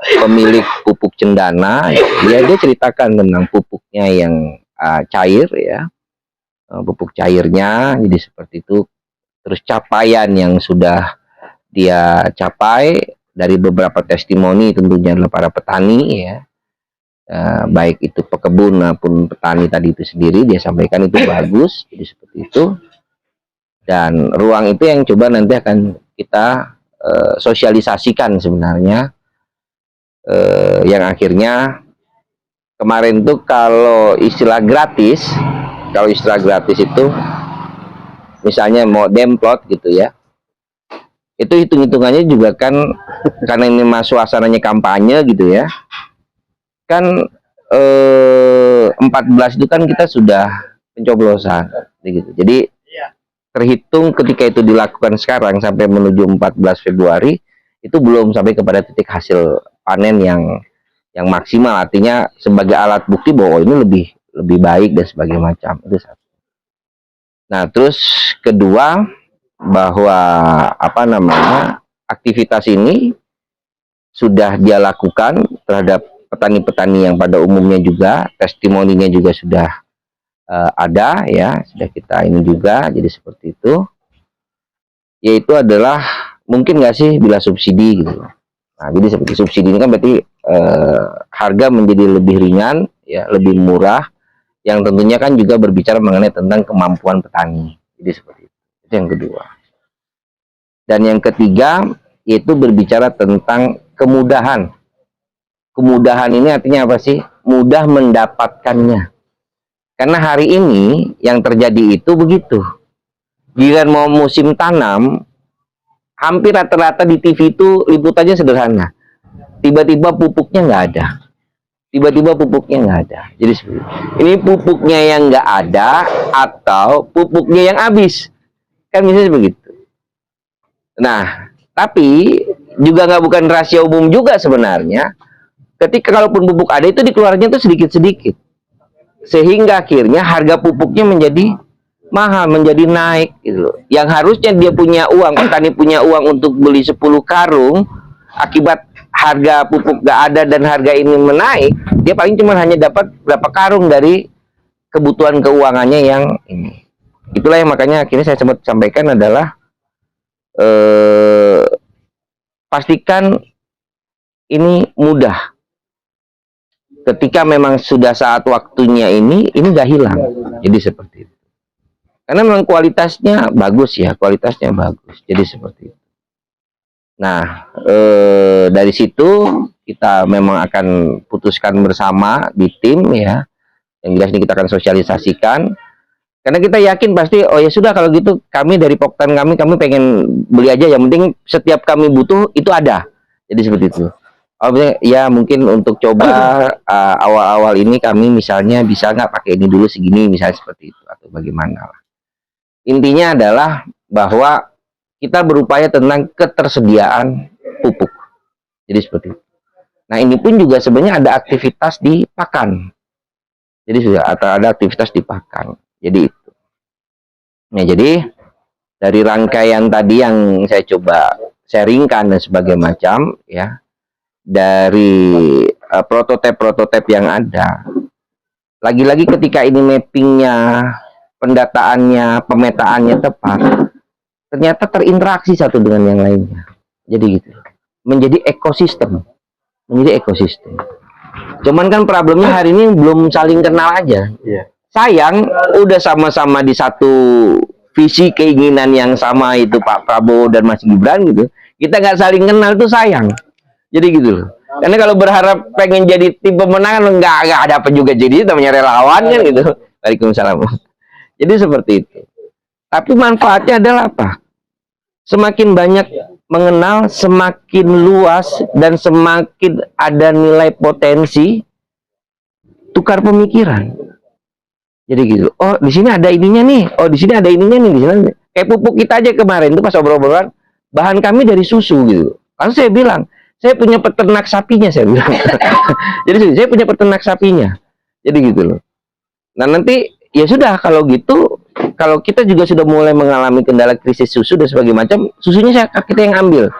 pemilik pupuk cendana. Dia ceritakan tentang pupuknya yang cair ya, pupuk cairnya. Jadi seperti itu. Terus capaian yang sudah dia capai dari beberapa testimoni tentunya adalah para petani ya, baik itu pekebun maupun petani tadi itu sendiri, dia sampaikan itu bagus. Jadi seperti itu. Dan ruang itu yang coba nanti akan kita sosialisasikan sebenarnya, yang akhirnya kemarin tuh kalau istilah gratis itu misalnya mau demplot gitu ya, itu hitung-hitungannya juga kan karena ini suasananya kampanye gitu ya kan, 14 itu kan kita sudah pencoblosan gitu. Jadi terhitung ketika itu dilakukan sekarang sampai menuju 14 Februari itu belum sampai kepada titik hasil panen yang maksimal, artinya sebagai alat bukti bahwa ini lebih baik dan sebagainya macam. Itu satu. Nah terus kedua, bahwa apa namanya, aktivitas ini sudah dia lakukan terhadap petani-petani yang pada umumnya juga, testimoninya juga sudah ada ya, sudah kita ini juga. Jadi seperti itu, yaitu adalah mungkin nggak sih bila subsidi gitu. Nah jadi seperti subsidi ini kan berarti harga menjadi lebih ringan ya, lebih murah, yang tentunya kan juga berbicara mengenai tentang kemampuan petani. Jadi seperti itu yang kedua. Dan yang ketiga yaitu berbicara tentang kemudahan. Kemudahan ini artinya apa sih? Mudah mendapatkannya. Karena hari ini yang terjadi itu begitu. Jika mau musim tanam, hampir rata-rata di TV itu liputannya sederhana. Tiba-tiba pupuknya nggak ada. Tiba-tiba pupuknya nggak ada. Jadi ini pupuknya yang nggak ada atau pupuknya yang habis. Kan misalnya begitu. Nah, tapi juga nggak bukan rahasia umum juga sebenarnya. Ketika kalaupun pupuk ada itu dikeluarnya itu sedikit-sedikit. Sehingga akhirnya harga pupuknya menjadi mahal, menjadi naik gitu loh. Yang harusnya dia punya uang, petani punya uang untuk beli 10 karung, akibat harga pupuk gak ada dan harga ini menaik, dia paling cuma hanya dapat berapa karung dari kebutuhan keuangannya yang ini. Itulah yang makanya akhirnya saya sempat sampaikan adalah pastikan ini mudah. Ketika memang sudah saat waktunya ini gak hilang. Jadi seperti itu. Karena memang kualitasnya bagus ya, kualitasnya bagus. Jadi seperti itu. Nah, dari situ kita memang akan putuskan bersama di tim ya. Yang jelas ini kita akan sosialisasikan. Karena kita yakin pasti, oh ya sudah kalau gitu kami dari Poktan kami pengen beli aja. Yang penting setiap kami butuh itu ada. Jadi seperti itu. Oh ya mungkin untuk coba awal-awal ini kami misalnya bisa nggak pakai ini dulu segini misalnya seperti itu atau bagaimana lah. Intinya adalah bahwa kita berupaya tentang ketersediaan pupuk. Jadi seperti itu. Nah, ini pun juga sebenarnya ada aktivitas di pakan. Jadi sudah ada aktivitas di pakan. Jadi itu. Nah, jadi dari rangkaian tadi yang saya coba sharingkan dan sebagainya macam, ya, dari prototipe-prototipe yang ada. Lagi-lagi ketika ini mappingnya, pendataannya, pemetaannya tepat, ternyata terinteraksi satu dengan yang lainnya. Jadi gitu. Menjadi ekosistem. Menjadi ekosistem. Cuman kan problemnya hari ini belum saling kenal aja. Sayang, udah sama-sama di satu visi keinginan yang sama, itu Pak Prabowo dan Mas Gibran gitu. Kita nggak saling kenal, tuh sayang. Jadi gitu loh. Karena kalau berharap pengen jadi tim pemenangan, nggak ada apa juga jadi namanya relawan kan gitu. Waalaikumsalam. Jadi seperti itu. Tapi manfaatnya adalah apa? Semakin banyak mengenal, semakin luas dan semakin ada nilai potensi tukar pemikiran. Jadi gitu. Oh, di sini ada ininya nih. Oh, di sini ada ininya nih. Di sini kayak pupuk kita aja kemarin tuh pas obrol-obrolan, bahan kami dari susu gitu. Lalu saya bilang, saya punya peternak sapinya, saya bilang. Jadi saya punya peternak sapinya. Jadi gitu loh. Nah, nanti ya sudah kalau gitu, kalau kita juga sudah mulai mengalami kendala krisis susu dan sebagainya macam, susunya kita yang ambil.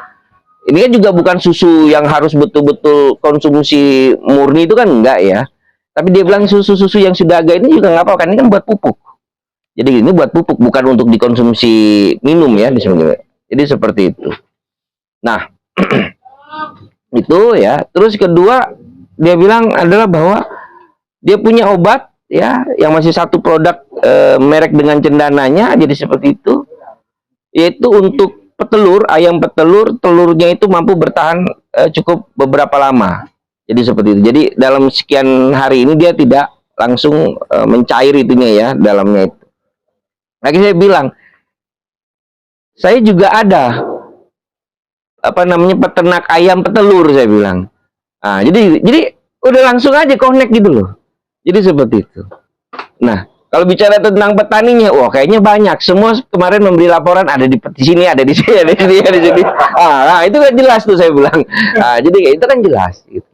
Ini kan juga bukan susu yang harus betul-betul konsumsi murni, itu kan enggak ya. Tapi dia bilang susu-susu yang sudah agak ini juga nggak apa-apa, kan ini kan buat pupuk. Jadi ini buat pupuk, bukan untuk dikonsumsi minum ya. Jadi seperti itu. Nah, itu ya. Terus kedua, dia bilang adalah bahwa dia punya obat ya, yang masih satu produk merek dengan cendananya, jadi seperti itu, yaitu untuk petelur, ayam petelur, telurnya itu mampu bertahan cukup beberapa lama. Jadi seperti itu. Jadi dalam sekian hari ini dia tidak langsung mencair itunya ya, dalamnya itu. Lagi saya bilang, saya juga ada apa namanya peternak ayam petelur, saya bilang. Nah, jadi udah langsung aja connect gitu loh. Jadi seperti itu. Nah, kalau bicara tentang petaninya, wah kayaknya banyak. Semua kemarin memberi laporan ada di sini, ada di sini, ada di sini, ada di sini. Nah, itu kan jelas tuh saya bilang. Nah, jadi itu kan jelas. Gitu.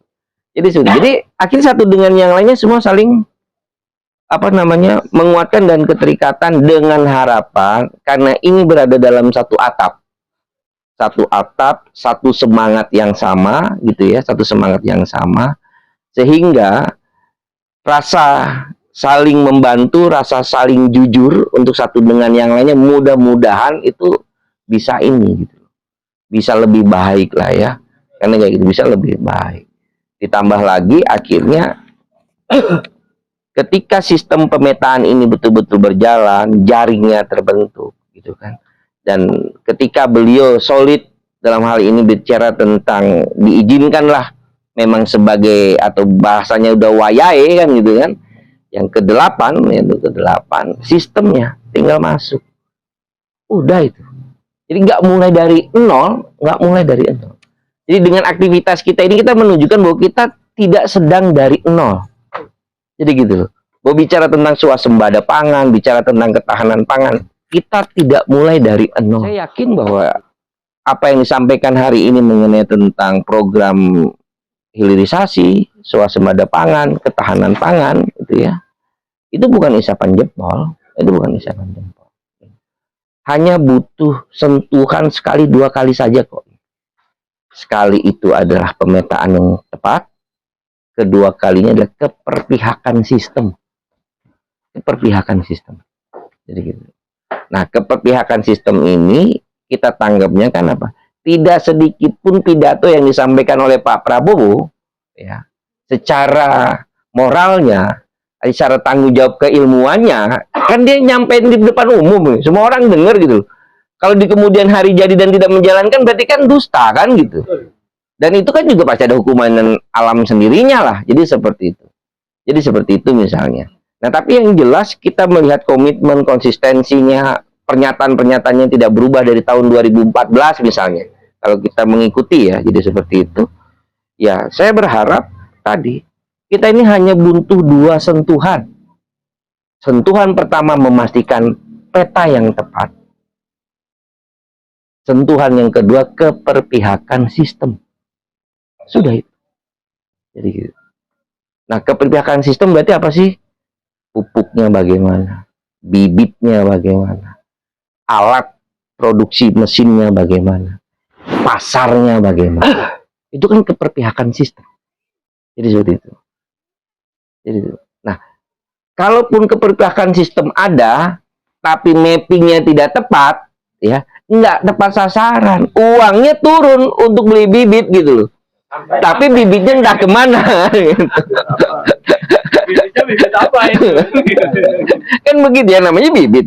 Jadi akhirnya satu dengan yang lainnya semua saling apa namanya menguatkan dan keterikatan dengan harapan karena ini berada dalam satu atap, satu semangat yang sama, gitu ya, satu semangat yang sama, sehingga rasa saling membantu, rasa saling jujur untuk satu dengan yang lainnya, mudah-mudahan itu bisa ini gitu, bisa lebih baik lah ya, karena kayak gitu bisa lebih baik. Ditambah lagi akhirnya ketika sistem pemetaan ini betul-betul berjalan, jaringnya terbentuk gitu kan, dan ketika beliau solid dalam hal ini bicara tentang diizinkanlah memang sebagai, atau bahasanya udah wayahe kan gitu kan, yang ke-8, yaitu ke-8 sistemnya tinggal masuk, udah itu. Jadi nggak mulai dari nol, nggak mulai dari nol. Jadi dengan aktivitas kita ini kita menunjukkan bahwa kita tidak sedang dari nol. Jadi gitu loh. Mau bicara tentang swasembada pangan, bicara tentang ketahanan pangan, kita tidak mulai dari nol. Saya yakin bahwa apa yang disampaikan hari ini mengenai tentang program hilirisasi, swasembada pangan, ketahanan pangan, gitu ya, itu bukan isapan jempol, itu bukan isapan jempol. Hanya butuh sentuhan sekali dua kali saja kok. Sekali itu adalah pemetaan yang tepat, kedua kalinya adalah keperpihakan sistem. Keperpihakan sistem. Jadi gitu. Nah, keperpihakan sistem ini kita tanggapnya kan apa? Tidak sedikit pun pidato yang disampaikan oleh Pak Prabowo ya, secara moralnya, secara tanggung jawab keilmuannya, kan dia nyampein di depan umum, semua orang dengar gitu. Kalau di kemudian hari jadi dan tidak menjalankan, berarti kan dusta kan gitu. Dan itu kan juga pasti ada hukuman alam sendirinya lah. Jadi seperti itu. Jadi seperti itu misalnya. Nah, tapi yang jelas kita melihat komitmen, konsistensinya, pernyataan-pernyataannya tidak berubah dari tahun 2014 misalnya. Kalau kita mengikuti ya, jadi seperti itu. Ya, saya berharap tadi kita ini hanya butuh dua sentuhan. Sentuhan pertama memastikan peta yang tepat. Sentuhan yang kedua, keperpihakan sistem. Sudah itu. Jadi gitu. Nah, keperpihakan sistem berarti apa sih? Pupuknya bagaimana? Bibitnya bagaimana? Alat produksi mesinnya bagaimana? Pasarnya bagaimana? Itu kan keperpihakan sistem. Jadi seperti itu. Jadi itu. Nah, kalaupun keperpihakan sistem ada, tapi mappingnya tidak tepat, ya, nggak tepat sasaran, uangnya turun untuk beli bibit gitu loh. Tapi bibitnya nggak kemana. Gitu.
Bibitnya bibit apa itu?
Kan begitu ya, namanya bibit.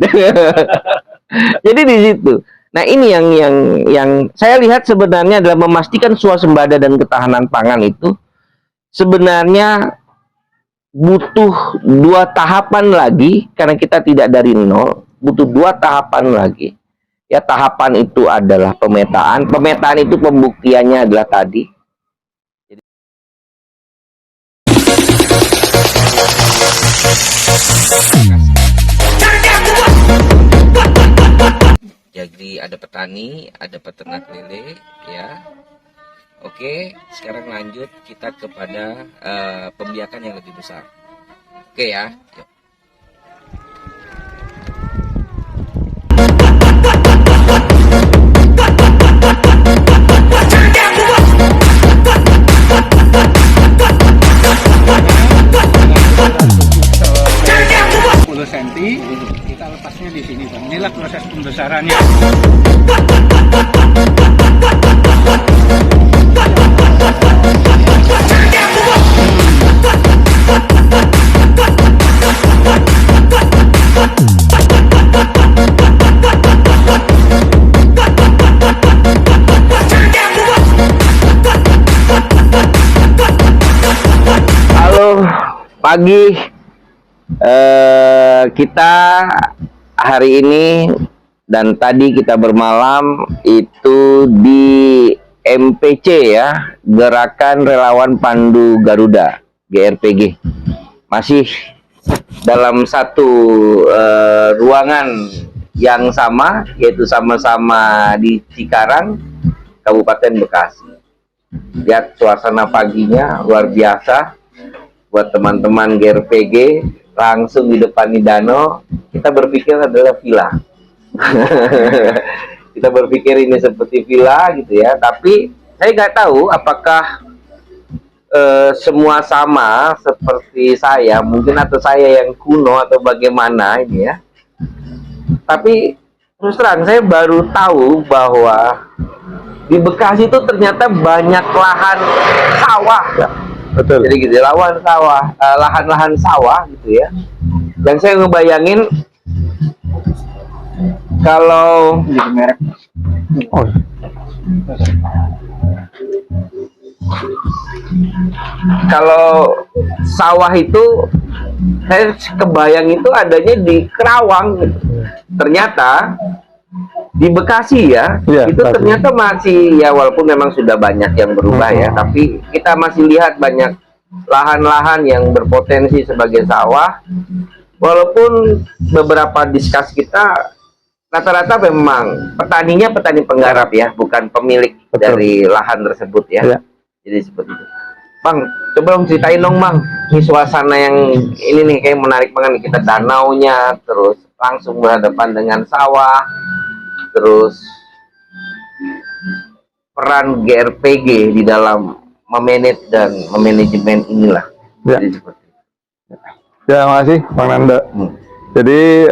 Jadi di situ. Nah, ini yang saya lihat sebenarnya adalah memastikan swasembada dan ketahanan pangan itu sebenarnya butuh 2 tahapan lagi, karena kita tidak dari nol, butuh 2 tahapan lagi. Ya, tahapan itu adalah pemetaan. Pemetaan itu pembuktiannya adalah tadi. Jadi ada petani, ada peternak lele, ya. Oke, sekarang lanjut kita kepada pembiakan yang lebih besar. Oke ya. Yuk.
Cm, kita lepasnya di sini, Bang. Inilah proses pembesarannya.
Halo, pagi. Kita hari ini dan tadi kita bermalam itu di MPC ya, Gerakan Relawan Pandu Garuda, GRPG. Masih dalam satu ruangan yang sama, yaitu sama-sama di Cikarang, Kabupaten Bekasi. Lihat suasana paginya luar biasa. Buat teman-teman GRPG, langsung di depan di danau, kita berpikir adalah villa. Kita berpikir ini seperti villa gitu ya, tapi saya nggak tahu apakah semua sama seperti saya, mungkin atau saya yang kuno atau bagaimana ini ya. Tapi terus terang saya baru tahu bahwa di Bekasi itu ternyata banyak lahan sawah ya. Betul. Jadi gitu, lahan-lahan sawah gitu ya. Dan saya ngebayangin kalau kalau sawah itu saya kebayang itu adanya di Kerawang gitu. Ternyata di Bekasi ya, itu Bekasi. Ternyata masih ya, walaupun memang sudah banyak yang berubah ya, tapi kita masih lihat banyak lahan-lahan yang berpotensi sebagai sawah. Walaupun beberapa diskus kita rata-rata memang petaninya petani penggarap ya, bukan pemilik dari lahan tersebut ya. Jadi seperti itu. Bang, coba dong ceritain dong Bang, ini suasana yang ini nih kayak menarik banget. Kita danaunya, terus langsung berhadapan dengan sawah. Terus peran GRPG di dalam memanage dan memanajemen inilah.
Ya.
Jadi seperti itu.
Ya, makasih Bang Nanda. Jadi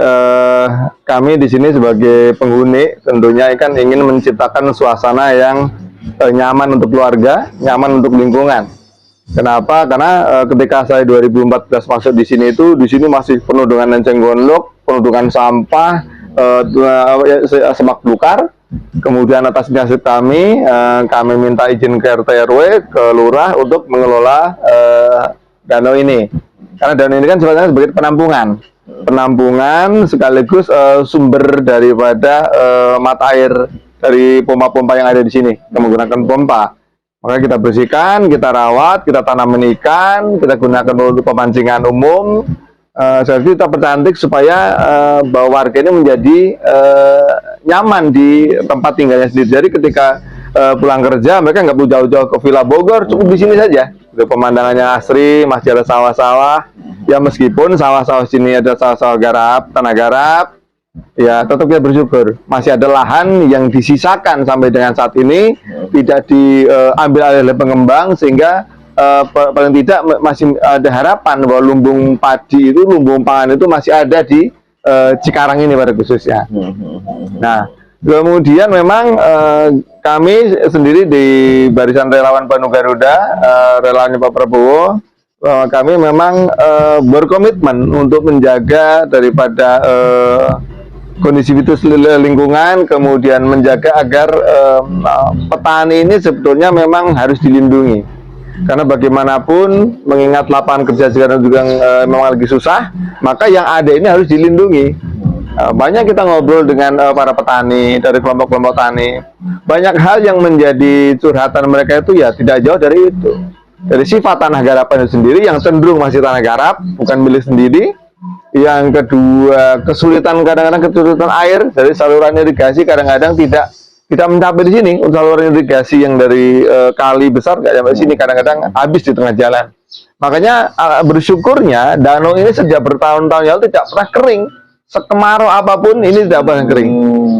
kami di sini sebagai penghuni tentunya kan ingin menciptakan suasana yang nyaman untuk keluarga, nyaman untuk lingkungan. Kenapa? Karena ketika saya 2014 masuk di sini masih penuh dengan enceng gondok, penuh dengan sampah. Semak belukar. Kemudian atas inisiatif kami minta izin ke RT RW, ke lurah untuk mengelola danau ini. Karena danau ini kan sebenarnya sebagai penampungan sekaligus sumber daripada mata air dari pompa-pompa yang ada di sini. Kita menggunakan pompa. Maka kita bersihkan, kita rawat, kita tanaman ikan, kita gunakan untuk pemancingan umum.
Jadi kita percantik supaya bahwa warga ini menjadi nyaman di tempat tinggalnya sendiri. Jadi ketika pulang kerja mereka nggak perlu jauh-jauh ke Villa Bogor, cukup di sini saja. Pemandangannya asri, masih ada sawah-sawah. Ya meskipun sawah-sawah sini ada sawah-sawah garap, tanah garap, ya tetap kita bersyukur masih ada lahan yang disisakan sampai dengan saat ini tidak diambil oleh pengembang, sehingga paling tidak masih ada harapan bahwa lumbung padi itu, lumbung pangan itu masih ada di Cikarang ini pada khususnya. Nah, kemudian memang kami sendiri di Barisan Relawan Penuh Garuda, relawannya Pak Prabowo, kami memang berkomitmen untuk menjaga daripada kondisivitas lingkungan, kemudian menjaga agar petani ini sebetulnya memang harus dilindungi. Karena bagaimanapun mengingat lapangan kerja sekarang juga memang lagi susah, maka yang ada ini harus dilindungi. Banyak kita ngobrol dengan para petani dari kelompok-kelompok tani. Banyak hal yang menjadi curhatan mereka itu ya tidak jauh dari itu. Dari sifat tanah garapan itu sendiri yang cenderung masih tanah garap, bukan milik sendiri. Yang kedua, kesulitan kadang-kadang kesulitan air dari saluran irigasi kadang-kadang tidak mencapai di sini. Untuk saluran irigasi yang dari kali besar nggak sampai sini, kadang-kadang habis di tengah jalan. Makanya bersyukurnya danau ini sejak bertahun-tahun lalu tidak pernah kering. Sekemarau apapun ini tidak pernah kering.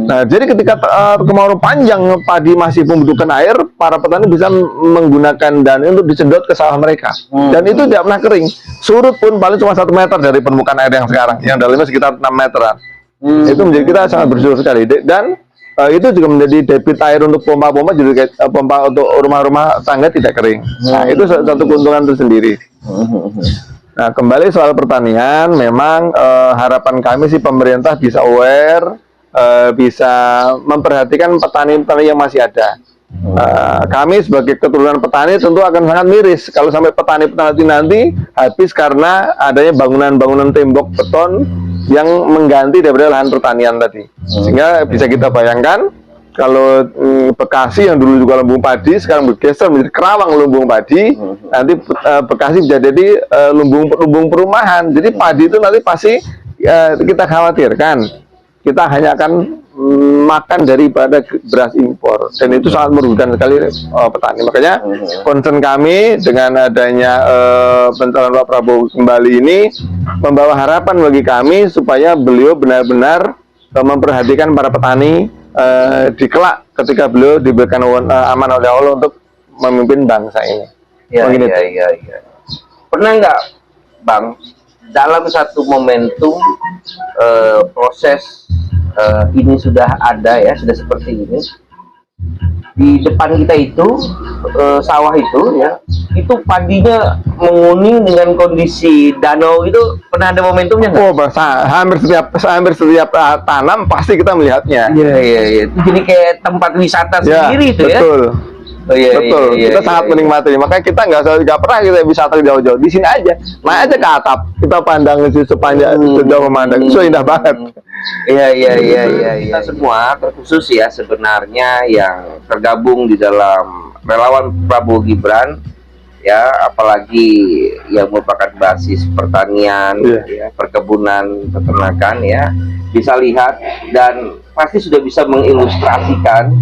Nah, jadi ketika kemarau panjang padi masih membutuhkan air, para petani bisa menggunakan danau untuk disedot ke sawah mereka. Dan itu tidak pernah kering. Surut pun paling cuma 1 meter dari permukaan air yang sekarang, yang dalamnya sekitar 6 meteran. Itu menjadi kita sangat bersyukur sekali. Dan itu juga menjadi debit air untuk pompa-pompa, juga pompa untuk rumah-rumah tangga tidak kering. Nah, itu satu keuntungan tersendiri. Nah, kembali soal pertanian, memang harapan kami sih pemerintah bisa aware, bisa memperhatikan petani-petani yang masih ada. Kami sebagai keturunan petani tentu akan sangat miris kalau sampai petani-petani nanti habis karena adanya bangunan-bangunan tembok beton yang mengganti daripada lahan pertanian tadi. Sehingga bisa kita bayangkan kalau Bekasi yang dulu juga lumbung padi sekarang bergeser menjadi Kerawang lumbung padi, nanti Bekasi bisa jadi lumbung perumahan. Jadi padi itu nanti pasti kita khawatirkan kita hanya akan makan daripada beras impor, dan itu sangat merugikan sekali petani. Makanya concern kami dengan adanya pencalonan Pak Prabowo kembali ini membawa harapan bagi kami supaya beliau benar-benar memperhatikan para petani di kelak ketika beliau diberikan amanah oleh Allah untuk memimpin bangsa ini.
Iya. Pernah nggak, Bang, dalam satu momentum proses ini sudah ada ya, sudah seperti ini, di depan kita itu sawah itu ya, itu padinya menguning dengan kondisi danau itu, pernah ada momentumnya nggak?
Oh, hampir setiap tanam pasti kita melihatnya.
Iya. Itu jadi kayak tempat wisata sendiri itu ya.
Betul. Betul. Kita sangat menikmati. Makanya kita nggak pernah kita wisata jauh-jauh. Di sini aja, naik aja ke atap, kita pandang sepanjang sejauh memandang. Itu indah banget.
Iya. Kita semua terkhusus ya sebenarnya yang tergabung di dalam relawan Prabowo Gibran ya, apalagi yang merupakan basis pertanian, ya, perkebunan, peternakan ya, bisa lihat dan pasti sudah bisa mengilustrasikan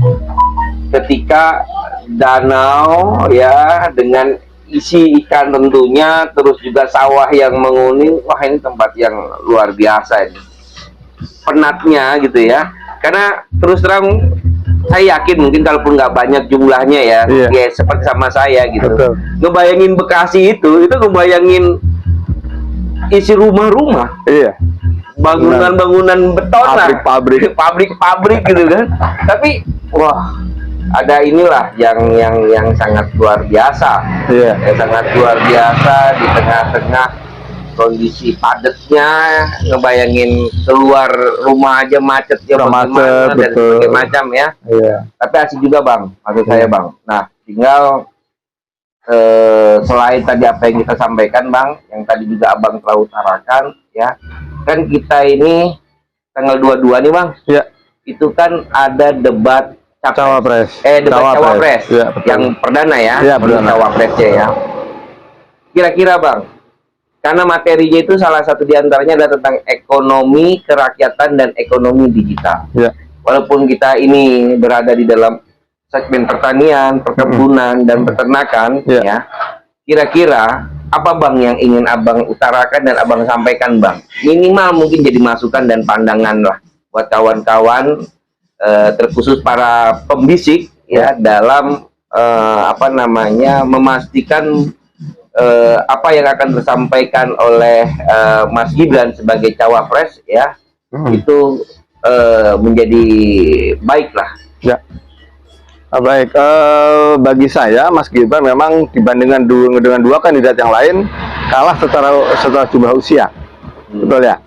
ketika danau ya dengan isi ikan tentunya, terus juga sawah yang menguning. Wah, ini tempat yang luar biasa ini, penatnya gitu ya. Karena terus terang saya yakin mungkin kalaupun nggak banyak jumlahnya ya, ya seperti sama saya gitu. Ngebayangin Bekasi itu ngebayangin isi rumah-rumah, bangunan-bangunan beton, pabrik-pabrik gitu kan. Tapi wah, ada inilah yang sangat luar biasa, sangat luar biasa di tengah-tengah kondisi padatnya. Ngebayangin keluar rumah aja macetnya bagaimana dan sebagainya macam ya. Tapi asik juga, Bang, maksud saya, Bang. Nah, tinggal selain tadi apa yang kita sampaikan, Bang, yang tadi juga Abang telah utarakan ya, kan kita ini tanggal 22 nih, Bang, itu kan ada debat
Cawapres.
Debat Cawapres yang perdana ya, cawapres ya. Kira-kira, Bang, Karena materinya itu salah satu diantaranya adalah tentang ekonomi kerakyatan dan ekonomi digital.
Ya.
Walaupun kita ini berada di dalam segmen pertanian, perkebunan, dan peternakan,
Ya.
ya, kira-kira apa Bang yang ingin Abang utarakan dan Abang sampaikan Bang? Minimal mungkin jadi masukan dan pandangan lah buat kawan-kawan, terkhusus para pembisik ya, dalam apa namanya, memastikan apa yang akan disampaikan oleh Mas Gibran sebagai cawapres ya, itu menjadi baik lah.
Ya. Baik, bagi saya Mas Gibran memang dibandingkan dengan dua kandidat yang lain kalah secara jumlah usia, betul ya.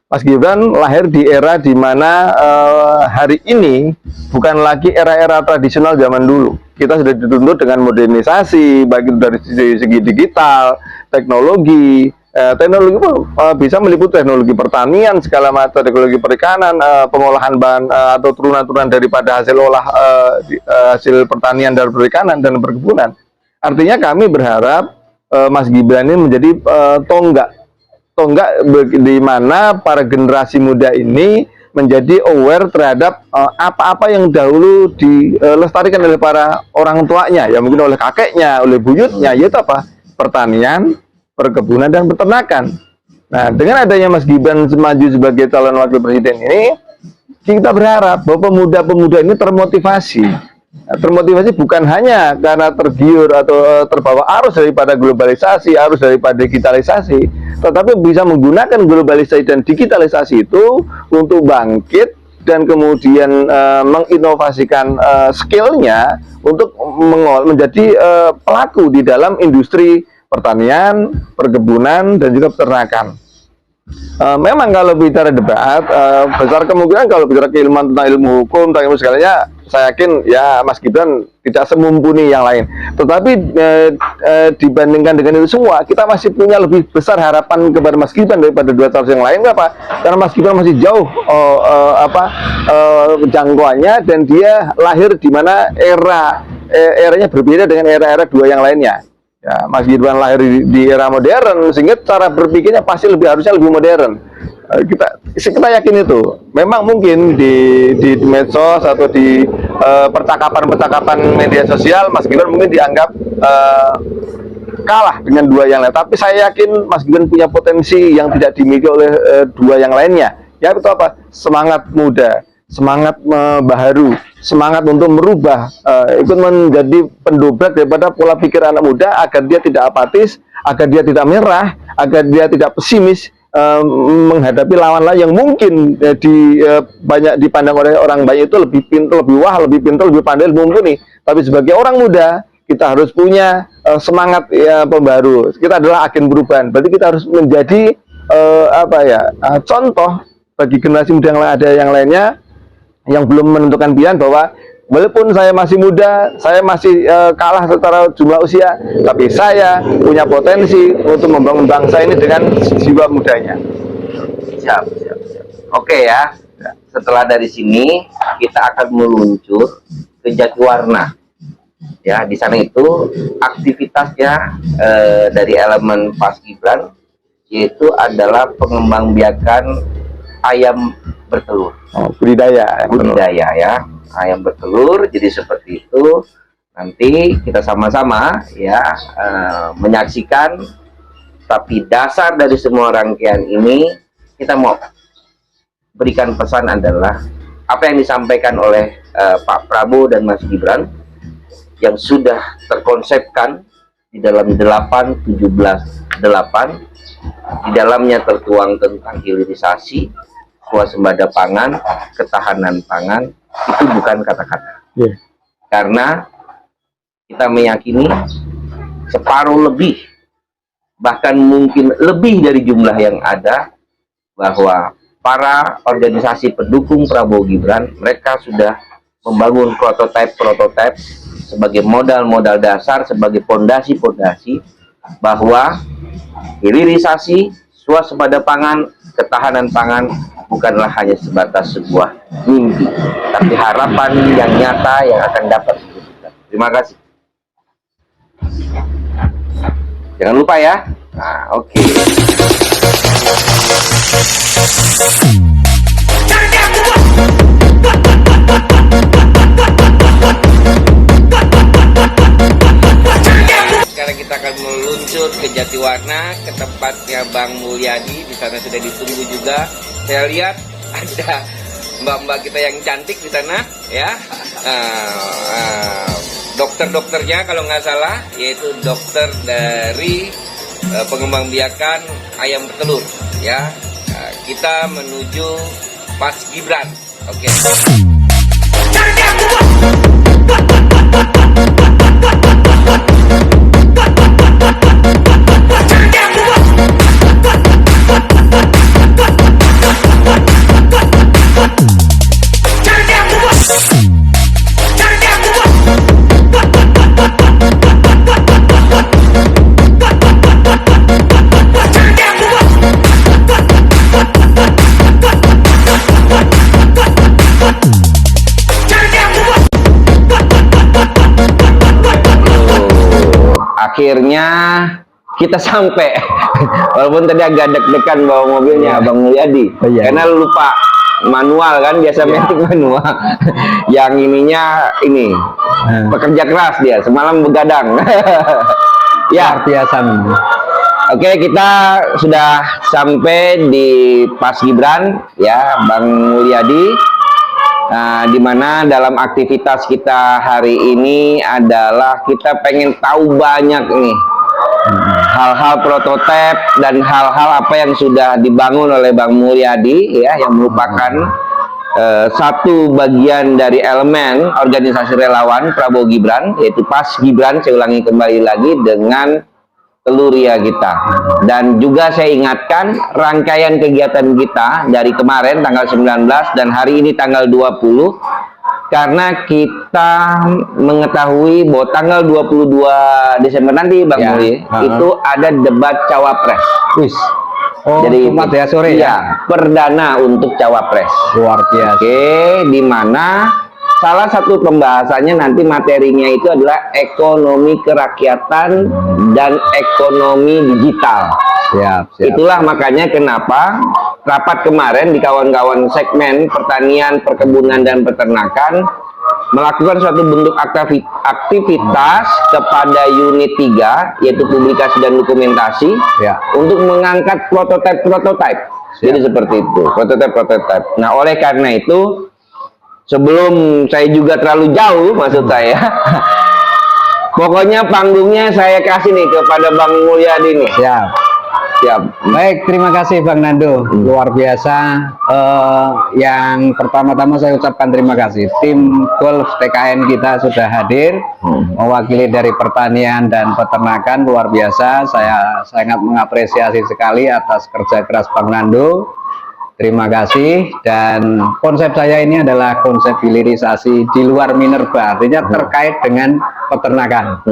Mas Gibran lahir di era di mana hari ini bukan lagi era-era tradisional zaman dulu. Kita sudah dituntut dengan modernisasi, baik itu dari segi digital, teknologi. Teknologi pun bisa meliputi teknologi pertanian, segala macam, teknologi perikanan, pengolahan bahan atau turunan-turunan daripada hasil hasil pertanian dan perikanan dan perkebunan. Artinya kami berharap Mas Gibran ini menjadi tonggak di mana para generasi muda ini menjadi aware terhadap apa-apa yang dahulu dilestarikan oleh para orang tuanya, ya mungkin oleh kakeknya, oleh buyutnya, yaitu apa? Pertanian, perkebunan, dan peternakan. Nah, dengan adanya Mas Gibran maju sebagai calon wakil presiden ini, kita berharap bahwa pemuda-pemuda ini termotivasi. Termotivasi bukan hanya karena tergiur atau terbawa arus daripada globalisasi, arus daripada digitalisasi, tetapi bisa menggunakan globalisasi dan digitalisasi itu untuk bangkit dan kemudian menginovasikan skillnya untuk menjadi pelaku di dalam industri pertanian, perkebunan, dan juga peternakan. Memang kalau bicara debat, besar kemungkinan kalau bicara keilmuan tentang ilmu hukum, tentang ilmu segalanya, saya yakin ya Mas Gibran tidak semumpuni yang lain. Tetapi dibandingkan dengan itu semua, kita masih punya lebih besar harapan kepada Mas Gibran daripada dua calon yang lain. Kenapa? Karena Mas Gibran masih jauh jangkauannya, dan dia lahir di mana eranya berbeda dengan era-era dua yang lainnya. Ya, Mas Gibran lahir di era modern, sehingga cara berpikirnya pasti harusnya lebih modern. Kita yakin itu. Memang mungkin di medsos atau di percakapan media sosial, Mas Gibran mungkin dianggap kalah dengan dua yang lain. Tapi saya yakin Mas Gibran punya potensi yang tidak dimiliki oleh dua yang lainnya. Ya, itu apa? Semangat muda, semangat baharu, semangat untuk merubah, ikut menjadi pendobrak daripada pola pikir anak muda, agar dia tidak apatis, agar dia tidak menyerah, agar dia tidak pesimis menghadapi lawan-lawan yang mungkin banyak dipandang oleh orang banyak itu lebih pintar, lebih pintar, lebih pandai, lebih mumpuni. Tapi sebagai orang muda, kita harus punya semangat pembaru. Kita adalah agen perubahan. Berarti kita harus menjadi contoh bagi generasi muda yang lainnya yang belum menentukan pilihan, bahwa walaupun saya masih muda, saya masih kalah secara jumlah usia, tapi saya punya potensi untuk membangun bangsa ini dengan jiwa mudanya.
Siap. Oke ya. Setelah dari sini kita akan meluncur ke Jatiwarna. Ya, di sana itu aktivitasnya dari elemen Mas Gibran, yaitu adalah pengembangbiakan ayam bertelur.
Budidaya
ya, ayam bertelur. Jadi seperti itu. Nanti kita sama-sama ya menyaksikan. Tapi dasar dari semua rangkaian ini, kita mau berikan pesan adalah apa yang disampaikan oleh Pak Prabowo dan Mas Gibran yang sudah terkonsepkan di dalam 8-17-8. Di dalamnya tertuang tentang hilirisasi, swasembada pangan, ketahanan pangan, itu bukan kata-kata. Karena kita meyakini separuh lebih, bahkan mungkin lebih dari jumlah yang ada, bahwa para organisasi pendukung Prabowo Gibran, mereka sudah membangun prototipe sebagai modal dasar, sebagai pondasi bahwa hilirisasi, swasembada pangan, ketahanan pangan bukanlah hanya sebatas sebuah mimpi, tapi harapan yang nyata yang akan dapat diwujudkan. Terima kasih. Jangan lupa ya, Nah, oke. Sekarang kita akan meluncur ke Jatiwarna, ke tempatnya Bang Mulyadi. Di sana sudah ditunggu juga. Saya lihat ada mbak-mbak kita yang cantik di sana, ya. Dokter-dokternya kalau nggak salah, yaitu dokter dari pengembangbiakan ayam petelur, ya. Kita menuju Paskibran. Oke. Akhirnya kita sampai, walaupun tadi agak deg-degan bawa mobilnya Bang Mulyadi, karena lupa manual kan, biasa metik manual. Yang ininya ini pekerja keras dia, semalam begadang. Ya, biasa. Oke, kita sudah sampai di Paskibran, ya Bang Mulyadi. Nah, dimana dalam aktivitas kita hari ini adalah kita pengen tahu banyak nih hal-hal prototipe dan hal-hal apa yang sudah dibangun oleh Bang Mulyadi, ya, yang merupakan satu bagian dari elemen organisasi relawan Prabowo Gibran, yaitu Paskibran. Saya ulangi kembali lagi, dengan Teluria kita. Dan juga saya ingatkan rangkaian kegiatan kita dari kemarin tanggal 19 dan hari ini tanggal 20, karena kita mengetahui bahwa tanggal 22 Desember nanti Bang Muli itu ada debat cawapres. Jadi Jumat ya sore, ya, perdana untuk cawapres. Luar biasa. Oke, di mana salah satu pembahasannya nanti materinya itu adalah ekonomi kerakyatan dan ekonomi digital. Siap. Itulah makanya kenapa rapat kemarin di kawan-kawan segmen pertanian, perkebunan, dan peternakan melakukan suatu bentuk aktivitas kepada unit 3, yaitu publikasi dan dokumentasi, untuk mengangkat prototipe. Jadi seperti itu, prototipe. Nah, oleh karena itu, sebelum saya juga terlalu jauh, maksud saya, pokoknya panggungnya saya kasih nih kepada Bang Mulyadi nih. Siap. Baik, terima kasih Bang Nando. Luar biasa. Yang pertama-tama saya ucapkan terima kasih. Tim golf TKN kita sudah hadir, mewakili dari pertanian dan peternakan. Luar biasa. Saya sangat mengapresiasi sekali atas kerja keras Bang Nando. Terima kasih. Dan konsep saya ini adalah konsep hilirisasi di luar minerba, artinya terkait dengan peternakan.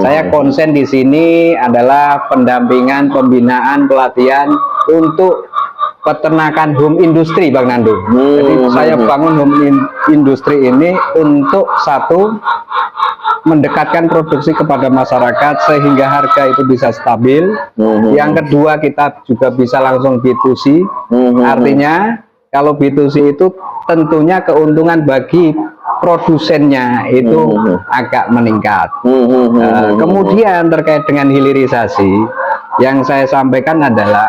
Saya konsen di sini adalah pendampingan, pembinaan, pelatihan untuk peternakan home industry, Bang Nando. Jadi saya bangun home industry ini untuk satu, mendekatkan produksi kepada masyarakat sehingga harga itu bisa stabil. Yang kedua, kita juga bisa langsung B2C. Artinya kalau B2C itu tentunya keuntungan bagi produsennya itu agak meningkat. Kemudian terkait dengan hilirisasi, yang saya sampaikan adalah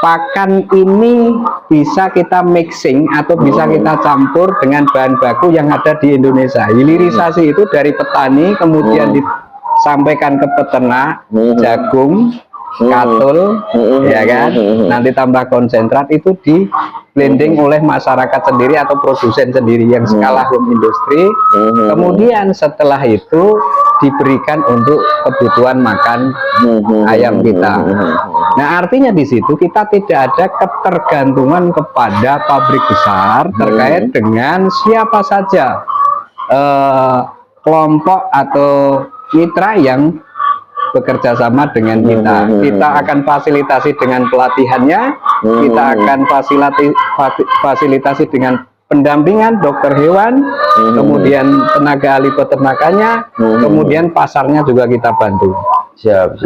pakan ini bisa kita mixing atau bisa kita campur dengan bahan baku yang ada di Indonesia. Hilirisasi itu dari petani kemudian disampaikan ke peternak, jagung, katul, ya kan, nanti tambah konsentrat, itu di blending oleh masyarakat sendiri atau produsen sendiri yang skala home industry. Kemudian setelah itu diberikan untuk kebutuhan makan ayam kita. Nah, artinya di situ kita tidak ada ketergantungan kepada pabrik besar terkait dengan siapa saja kelompok atau mitra yang bekerja sama dengan kita. Kita akan fasilitasi dengan pelatihannya, kita akan fasilitasi dengan pendampingan dokter hewan, kemudian tenaga ahli peternakannya, kemudian pasarnya juga kita bantu.
Siap.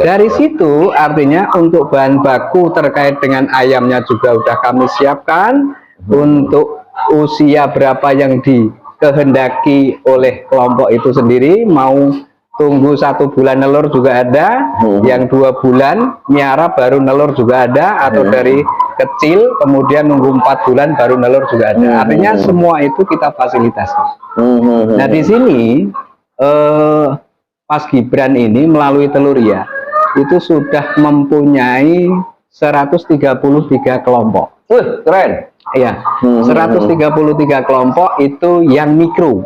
Dari situ artinya untuk bahan baku terkait dengan ayamnya juga udah kami siapkan. Untuk usia berapa yang dikehendaki oleh kelompok itu sendiri, mau tunggu 1 bulan nelur juga ada, yang 2 bulan miara baru nelur juga ada, atau dari kecil kemudian nunggu 4 bulan baru nelur juga ada. Artinya semua itu kita fasilitasi. Nah di sini Mas Gibran ini melalui Teluria itu sudah mempunyai 133 kelompok.
Keren.
Iya, 133 kelompok itu yang mikro.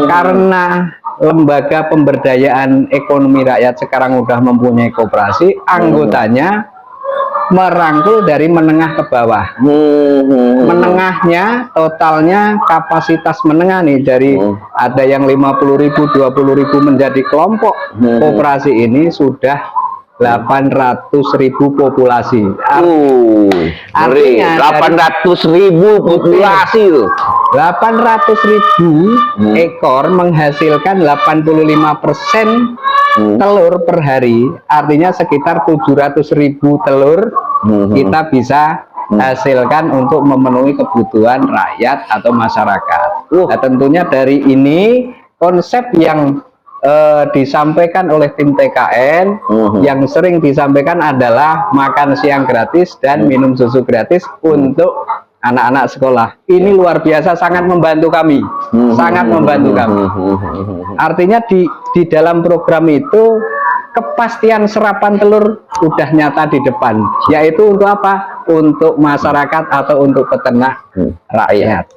Karena lembaga pemberdayaan ekonomi rakyat sekarang udah mempunyai koperasi, anggotanya merangkul dari menengah ke bawah. Menengahnya totalnya kapasitas menengah nih dari ada yang 50.000, 20.000 menjadi kelompok koperasi ini sudah 800.000 populasi.
Artinya 800.000 populasi loh.
800.000 ekor menghasilkan 85% telur per hari. Artinya sekitar 700.000 telur kita bisa hasilkan untuk memenuhi kebutuhan rakyat atau masyarakat. Nah, tentunya dari ini konsep yang disampaikan oleh tim TKN yang sering disampaikan adalah makan siang gratis dan minum susu gratis untuk anak-anak sekolah. Ini luar biasa, sangat membantu kami, sangat membantu kami. Artinya di dalam program itu kepastian serapan telur udah nyata di depan, yaitu untuk apa? Untuk masyarakat atau untuk peternak rakyat.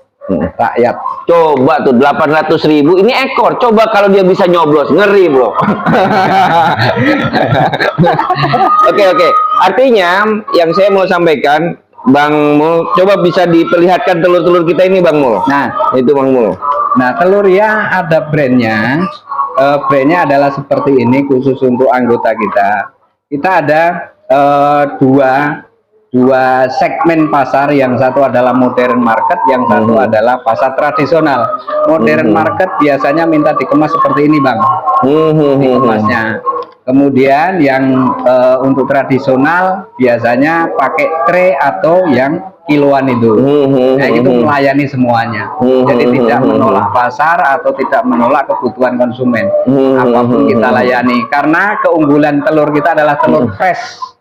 Coba tuh 800.000 ini ekor, coba kalau dia bisa nyoblos, ngeri bro. Oke. Artinya yang saya mau sampaikan, Bang Mul, coba bisa diperlihatkan telur-telur kita ini Bang Mul.
Nah
itu Bang Mul.
Nah Teluria ada brandnya, brandnya adalah seperti ini khusus untuk anggota kita. Kita ada dua segmen pasar, yang satu adalah modern market, yang satu adalah pasar tradisional. Modern market biasanya minta dikemas seperti ini Bang, dikemasnya. Kemudian yang untuk tradisional biasanya pakai tray atau yang kiloan itu. Nah itu melayani semuanya, jadi tidak menolak pasar atau tidak menolak kebutuhan konsumen. Apapun kita layani, karena keunggulan telur kita adalah telur fresh.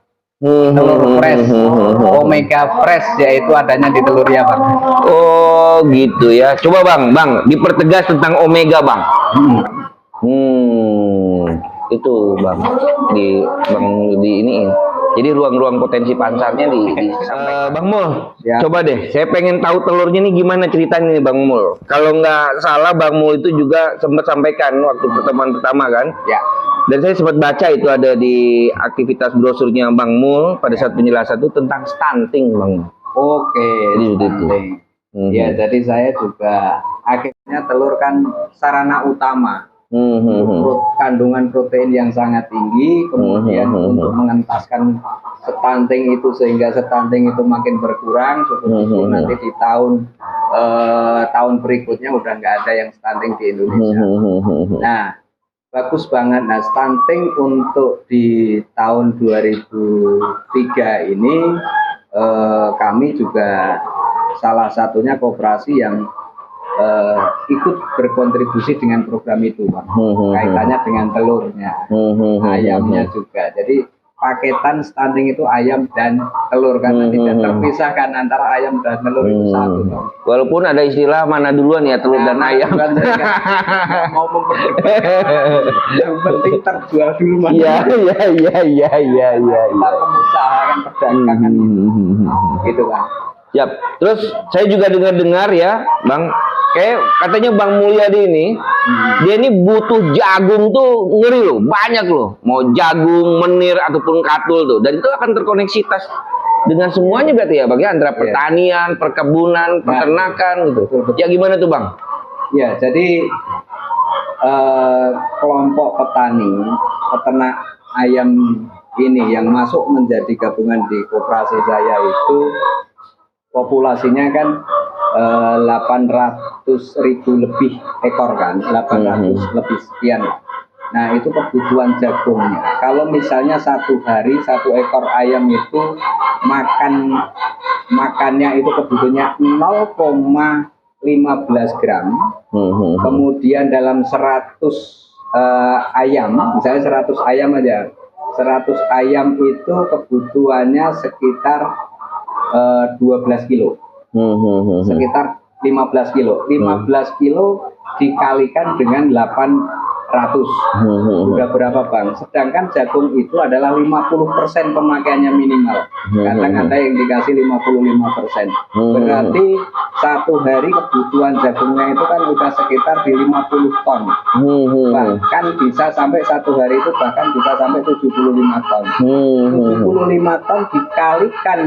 Telur fresh, omega fresh, yaitu adanya di Teluria Bang.
Oh gitu ya. Coba Bang dipertegas tentang omega Bang. Itu Bang di ini. Jadi ruang-ruang potensi pasarnya di Bang Mul. Ya. Coba deh, saya pengen tahu telurnya ini gimana ceritanya nih Bang Mul. Kalau nggak salah Bang Mul itu juga sempat sampaikan waktu pertemuan pertama kan? Ya. Dan saya sempat baca itu ada di aktivitas brosurnya Bang Mul pada saat penjelasan itu tentang stunting Bang Mul.
Oke, stunting. Ya, jadi saya juga akhirnya telur kan sarana utama. Kandungan protein yang sangat tinggi, kemudian untuk mengentaskan stunting itu sehingga stunting itu makin berkurang, syukur-syukur nanti di tahun berikutnya udah nggak ada yang stunting di Indonesia. Nah, bagus banget. Nah, stunting untuk di tahun 2003 ini kami juga salah satunya koperasi yang ikut berkontribusi dengan program itu Bang. Kaitannya dengan telurnya, ayamnya juga. Jadi paketan stunting itu ayam dan telur, karena tidak terpisahkan antara ayam dan telur itu satu Bang.
Walaupun ada istilah mana duluan ya, telur dan ayam.
Mau memperdebatkan, yang penting terjual dulu Mas.
Iya.
Kita pengusaha kan perdagangan gitu Bang.
Siap. Terus saya juga dengar ya Bang, kayak katanya Bang Mulyadi ini, dia ini butuh jagung tuh ngeri loh, banyak loh. Mau jagung, menir ataupun katul tuh, dan itu akan terkoneksitas dengan semuanya berarti ya Bang ya, antara pertanian, perkebunan, peternakan gitu. Ya gimana tuh Bang?
Ya, jadi kelompok petani, peternak ayam ini yang masuk menjadi gabungan di koperasi saya itu populasinya kan 800.000 lebih ekor kan, 800 lebih sekian. Nah, itu kebutuhan jagungnya. Kalau misalnya satu hari 1 ekor ayam itu makannya itu kebutuhannya 0,15 gram. Kemudian dalam 100 ayam, misalnya 100 ayam aja, 100 ayam itu kebutuhannya sekitar 12 kilo, sekitar 15 kilo. 15 kilo dikalikan dengan 800, udah berapa Bang? Sedangkan jagung itu adalah 50% pemakaiannya minimal. Kadang ada yang dikasih 55%. Berarti satu hari kebutuhan jagungnya itu kan udah sekitar di 50 ton. Bahkan bisa sampai satu hari itu bahkan bisa sampai 75 ton. 75 ton dikalikan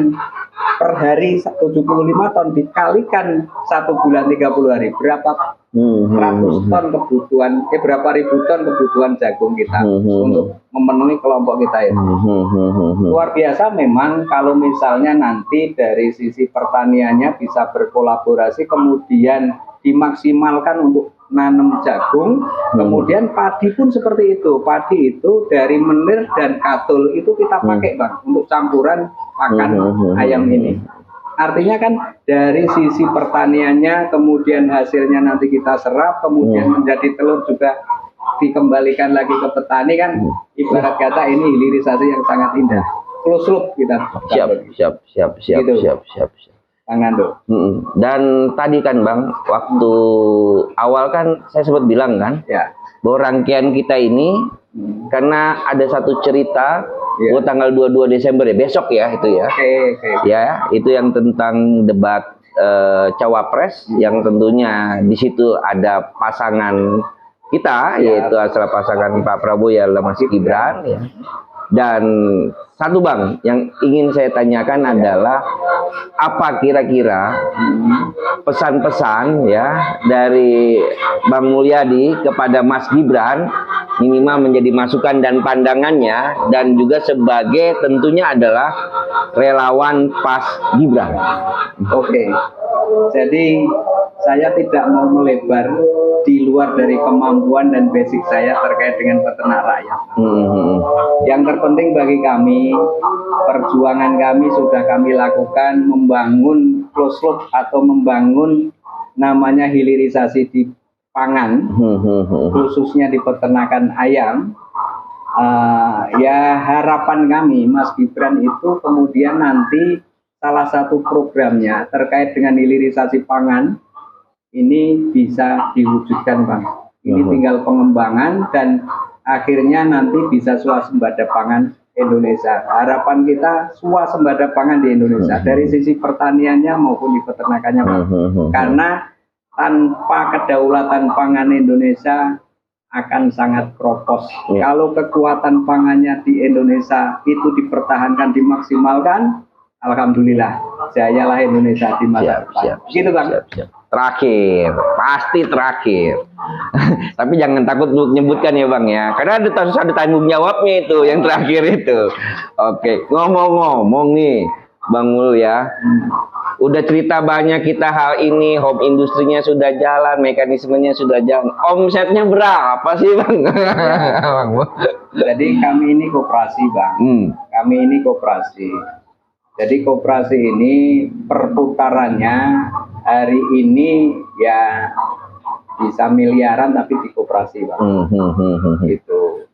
per hari, 75 ton dikalikan 1 bulan 30 hari, berapa ratus ton kebutuhan, berapa ribu ton kebutuhan jagung kita untuk memenuhi kelompok kita itu. Luar biasa memang kalau misalnya nanti dari sisi pertaniannya bisa berkolaborasi, kemudian dimaksimalkan untuk nanam jagung, kemudian padi pun seperti itu. Padi itu dari menir dan katul itu kita pakai Bang untuk campuran pakan ayam ini. Artinya kan dari sisi pertaniannya, kemudian hasilnya nanti kita serap, kemudian menjadi telur juga dikembalikan lagi ke petani kan, ibarat kata ini hilirisasi yang sangat indah. Close loop kita.
Siap.
Bang Nando.
Dan tadi kan Bang, waktu awal kan saya sempat bilang kan, bahwa rangkaian kita ini karena ada satu cerita. Tanggal 22 Desember ya, besok ya itu ya. Ya, itu yang tentang debat cawapres yang tentunya di situ ada pasangan kita, yaitu asal pasangan Pak Prabowo ya Mas Gibran ya. Dan satu Bang yang ingin saya tanyakan adalah apa kira-kira pesan-pesan ya dari Bang Mulyadi kepada Mas Gibran, minimal menjadi masukan dan pandangannya, dan juga sebagai tentunya adalah relawan pas Gibran.
Oke. Jadi saya tidak mau melebar di luar dari kemampuan dan basic saya terkait dengan peternak rakyat. Yang terpenting bagi kami, perjuangan kami sudah kami lakukan membangun closed loop atau membangun namanya hilirisasi di pangan, khususnya di peternakan ayam. Ya harapan kami Mas Gibran itu kemudian nanti salah satu programnya terkait dengan hilirisasi pangan ini bisa diwujudkan Bang. Ini tinggal pengembangan dan akhirnya nanti bisa swasembada pangan Indonesia. Harapan kita swasembada pangan di Indonesia dari sisi pertaniannya maupun di peternakannya Bang. Karena tanpa kedaulatan pangan Indonesia akan sangat kropos. Kalau kekuatan pangannya di Indonesia itu dipertahankan, dimaksimalkan, alhamdulillah jayalah Indonesia di masa depan. Gitu Bang.
Terakhir, pasti terakhir. Tapi jangan takut untuk menyebutkan ya Bang ya, karena ada tanggung jawabnya itu yang terakhir itu. Oke, ngomong-ngomong nih Bang Mul ya, udah cerita banyak kita hal ini, home industrinya sudah jalan, mekanismenya sudah jalan, omsetnya berapa sih Bang?
Jadi kami ini koperasi Bang, kami ini koperasi. Jadi koperasi ini perputarannya hari ini ya bisa miliaran tapi di koperasi Bang. Gitu.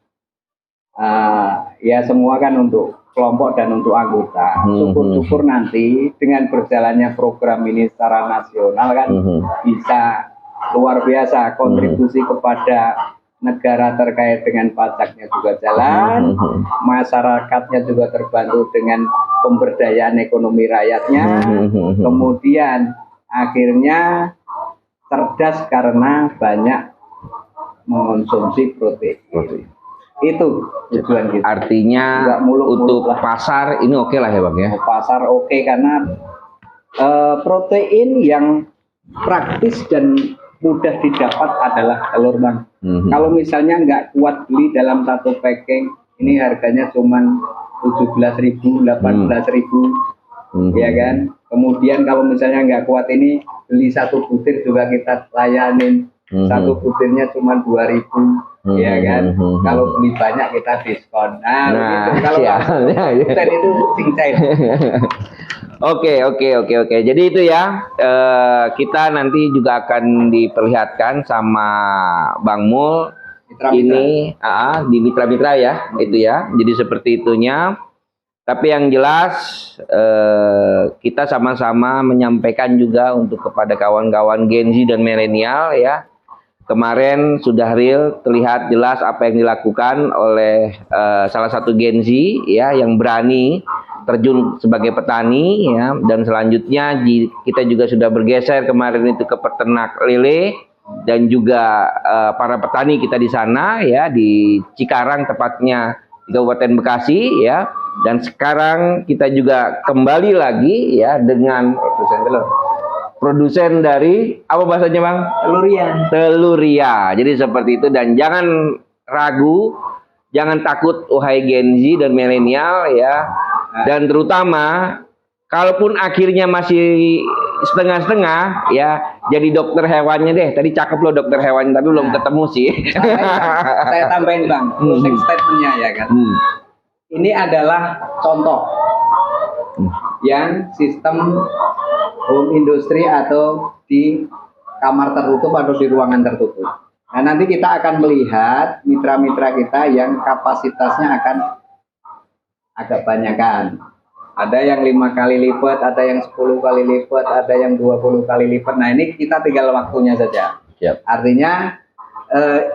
Ya semua kan untuk kelompok dan untuk anggota. Syukur-syukur nanti dengan berjalannya program ini secara nasional kan bisa luar biasa kontribusi kepada negara terkait dengan pajaknya juga jalan, masyarakatnya juga terbantu dengan pemberdayaan ekonomi rakyatnya, kemudian akhirnya cerdas karena banyak mengonsumsi protein. Itu tujuan kita.
Artinya untuk pasar ini oke lah ya Bang ya.
Pasar oke karena protein yang praktis dan mudah didapat adalah telur Bang. Kalau misalnya nggak kuat beli dalam satu packing, ini harganya cuman 17.000, 18.000, ya kan. Kemudian kalau misalnya nggak kuat ini beli satu butir juga kita layanin, satu butirnya cuma 2.000.
ya kan. Kalau beli banyak kita diskon. Nah, begitu. Kalau produsen itu cincai. Oke. Jadi itu ya, kita nanti juga akan diperlihatkan sama Bang Mul ini di mitra-mitra ya, itu ya. Jadi seperti itunya. Tapi yang jelas kita sama-sama menyampaikan juga untuk kepada kawan-kawan Gen Z dan milenial ya. Kemarin sudah real terlihat jelas apa yang dilakukan oleh salah satu Gen Z ya yang berani terjun sebagai petani ya, dan selanjutnya kita juga sudah bergeser kemarin itu ke peternak lele dan juga para petani kita di sana ya di Cikarang tepatnya di Kabupaten Bekasi ya. Dan sekarang kita juga kembali lagi ya dengan produsen dari apa bahasanya Bang? Teluria. Jadi seperti itu, dan jangan ragu, jangan takut wahai Gen Z dan milenial ya. Dan terutama kalaupun akhirnya masih setengah-setengah ya, jadi dokter hewannya deh. Tadi cakep loh dokter hewannya, tapi belum ketemu sih.
Saya tambahin Bang, closing statementnya ya kan. Ini adalah contoh yang sistem home industry atau di kamar tertutup atau di ruangan tertutup. Nah, nanti kita akan melihat mitra-mitra kita yang kapasitasnya akan agak banyakan. Ada yang 5 kali lipat, ada yang 10 kali lipat, ada yang 20 kali lipat. Nah, ini kita tinggal waktunya saja. Artinya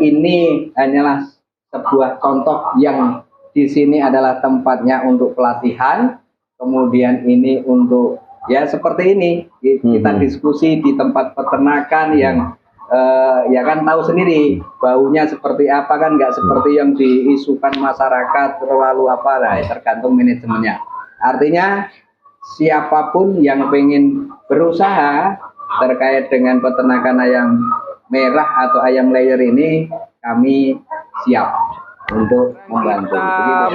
ini hanyalah sebuah contoh yang di sini adalah tempatnya untuk pelatihan, kemudian ini untuk ya seperti ini kita diskusi di tempat peternakan yang ya kan tahu sendiri baunya seperti apa kan, nggak seperti yang diisukan masyarakat terlalu apa lah, tergantung manajemennya. Artinya siapapun yang pengen berusaha terkait dengan peternakan ayam merah atau ayam layer ini, kami siap untuk membantu.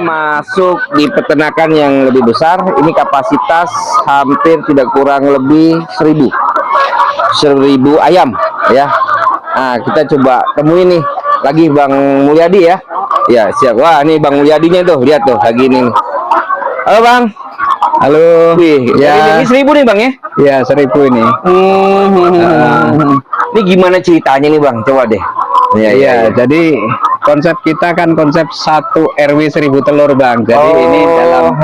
Masuk di peternakan yang lebih besar, ini kapasitas hampir tidak kurang lebih 1000 ayam ya. Nah, kita coba temuin nih lagi Bang Mulyadi ya. Ya siap. Wah, ini Bang Mulyadinya tuh, lihat tuh lagi ini. Halo Bang.
Halo.
Wih,
ya.
Ini 1000 nih Bang ya?
Ya 1000 ini.
Ini gimana ceritanya nih Bang? Coba deh.
Iya, jadi konsep kita kan konsep 1 RW 1000 telur Bang. Jadi ini dalam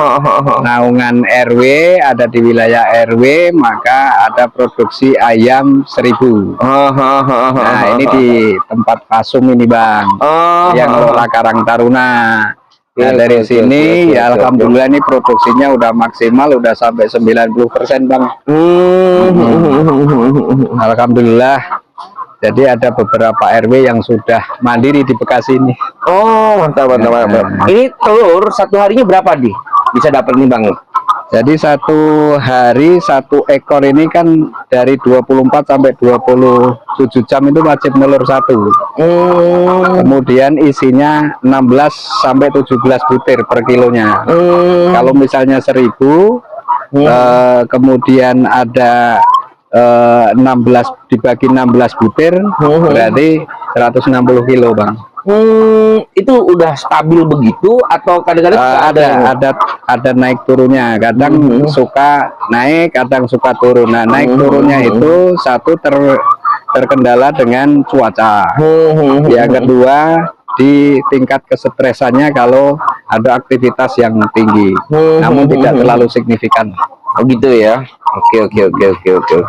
naungan RW, ada di wilayah RW, maka ada produksi ayam 1000. Nah, ini di tempat Pasum ini Bang, yang lola Karang Taruna. Nah, dari sini ya alhamdulillah ini produksinya udah maksimal, udah sampai 90% Bang. Alhamdulillah. Jadi ada beberapa RW yang sudah mandiri di Bekasi ini.
Oh, mantap. Ini telur satu harinya berapa bisa dapat nih Bang?
Jadi satu hari 1 ekor ini kan dari 24 sampai 27 jam itu wajib nelur 1. Kemudian isinya 16 sampai 17 butir per kilonya. Kalau misalnya 1000, kemudian ada 16 dibagi 16 butir, berarti 160 kilo Bang.
Itu udah stabil begitu atau kadang-kadang
ada naik turunnya, kadang suka naik, kadang suka turun. Nah, naik turunnya itu satu terkendala dengan cuaca. Yang kedua di tingkat kesetresannya kalau ada aktivitas yang tinggi, namun tidak terlalu signifikan.
Oh gitu ya. Oke.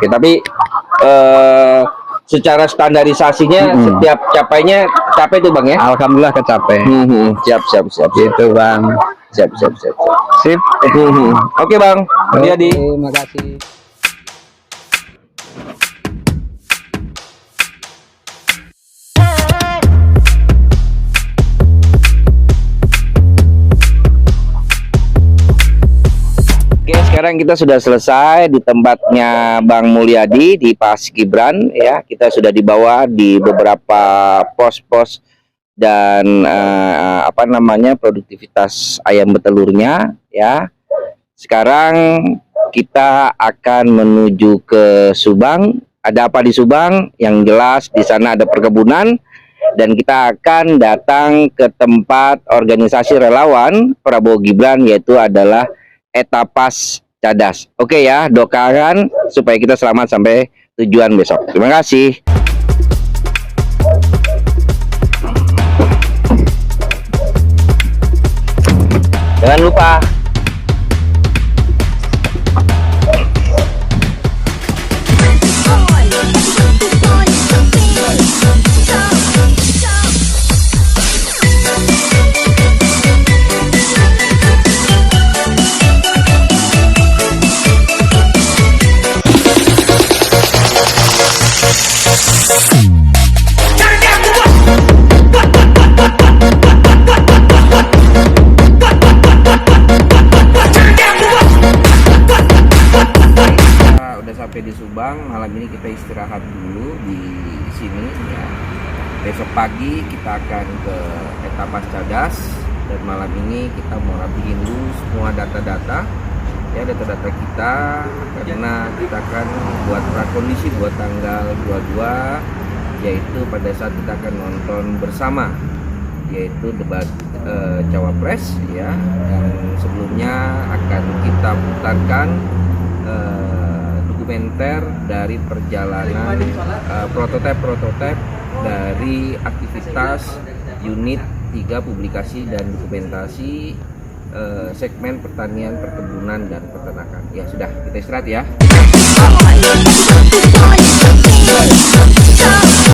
Tapi secara standarisasinya setiap capai itu Bang ya?
Alhamdulillah kecapai.
Siap.
Gitu Bang.
Siap.
Sip.
Oke Bang. Jadi.
Terima kasih.
Sekarang kita sudah selesai di tempatnya Bang Mulyadi di Paskibran ya. Kita sudah dibawa di beberapa pos-pos dan produktivitas ayam betelurnya ya. Sekarang kita akan menuju ke Subang. Ada apa di Subang? Yang jelas di sana ada perkebunan dan kita akan datang ke tempat organisasi relawan Prabowo Gibran, yaitu adalah Etapas Cadas. Oke ya, doakan supaya kita selamat sampai tujuan besok. Terima kasih. Jangan lupa sampai di Subang. Malam ini kita istirahat dulu di sini ya. Besok pagi kita akan ke Etapas Cadas, dan malam ini kita mau rapiin dulu semua data-data ya, data-data kita, karena kita akan buat prakondisi buat tanggal 22, yaitu pada saat kita akan nonton bersama, yaitu debat Cawapres ya. Dan sebelumnya akan kita putarkan dokumenter dari perjalanan prototipe dari aktivitas unit 3 publikasi dan dokumentasi segmen pertanian, perkebunan, dan peternakan. Ya sudah, kita istirahat ya.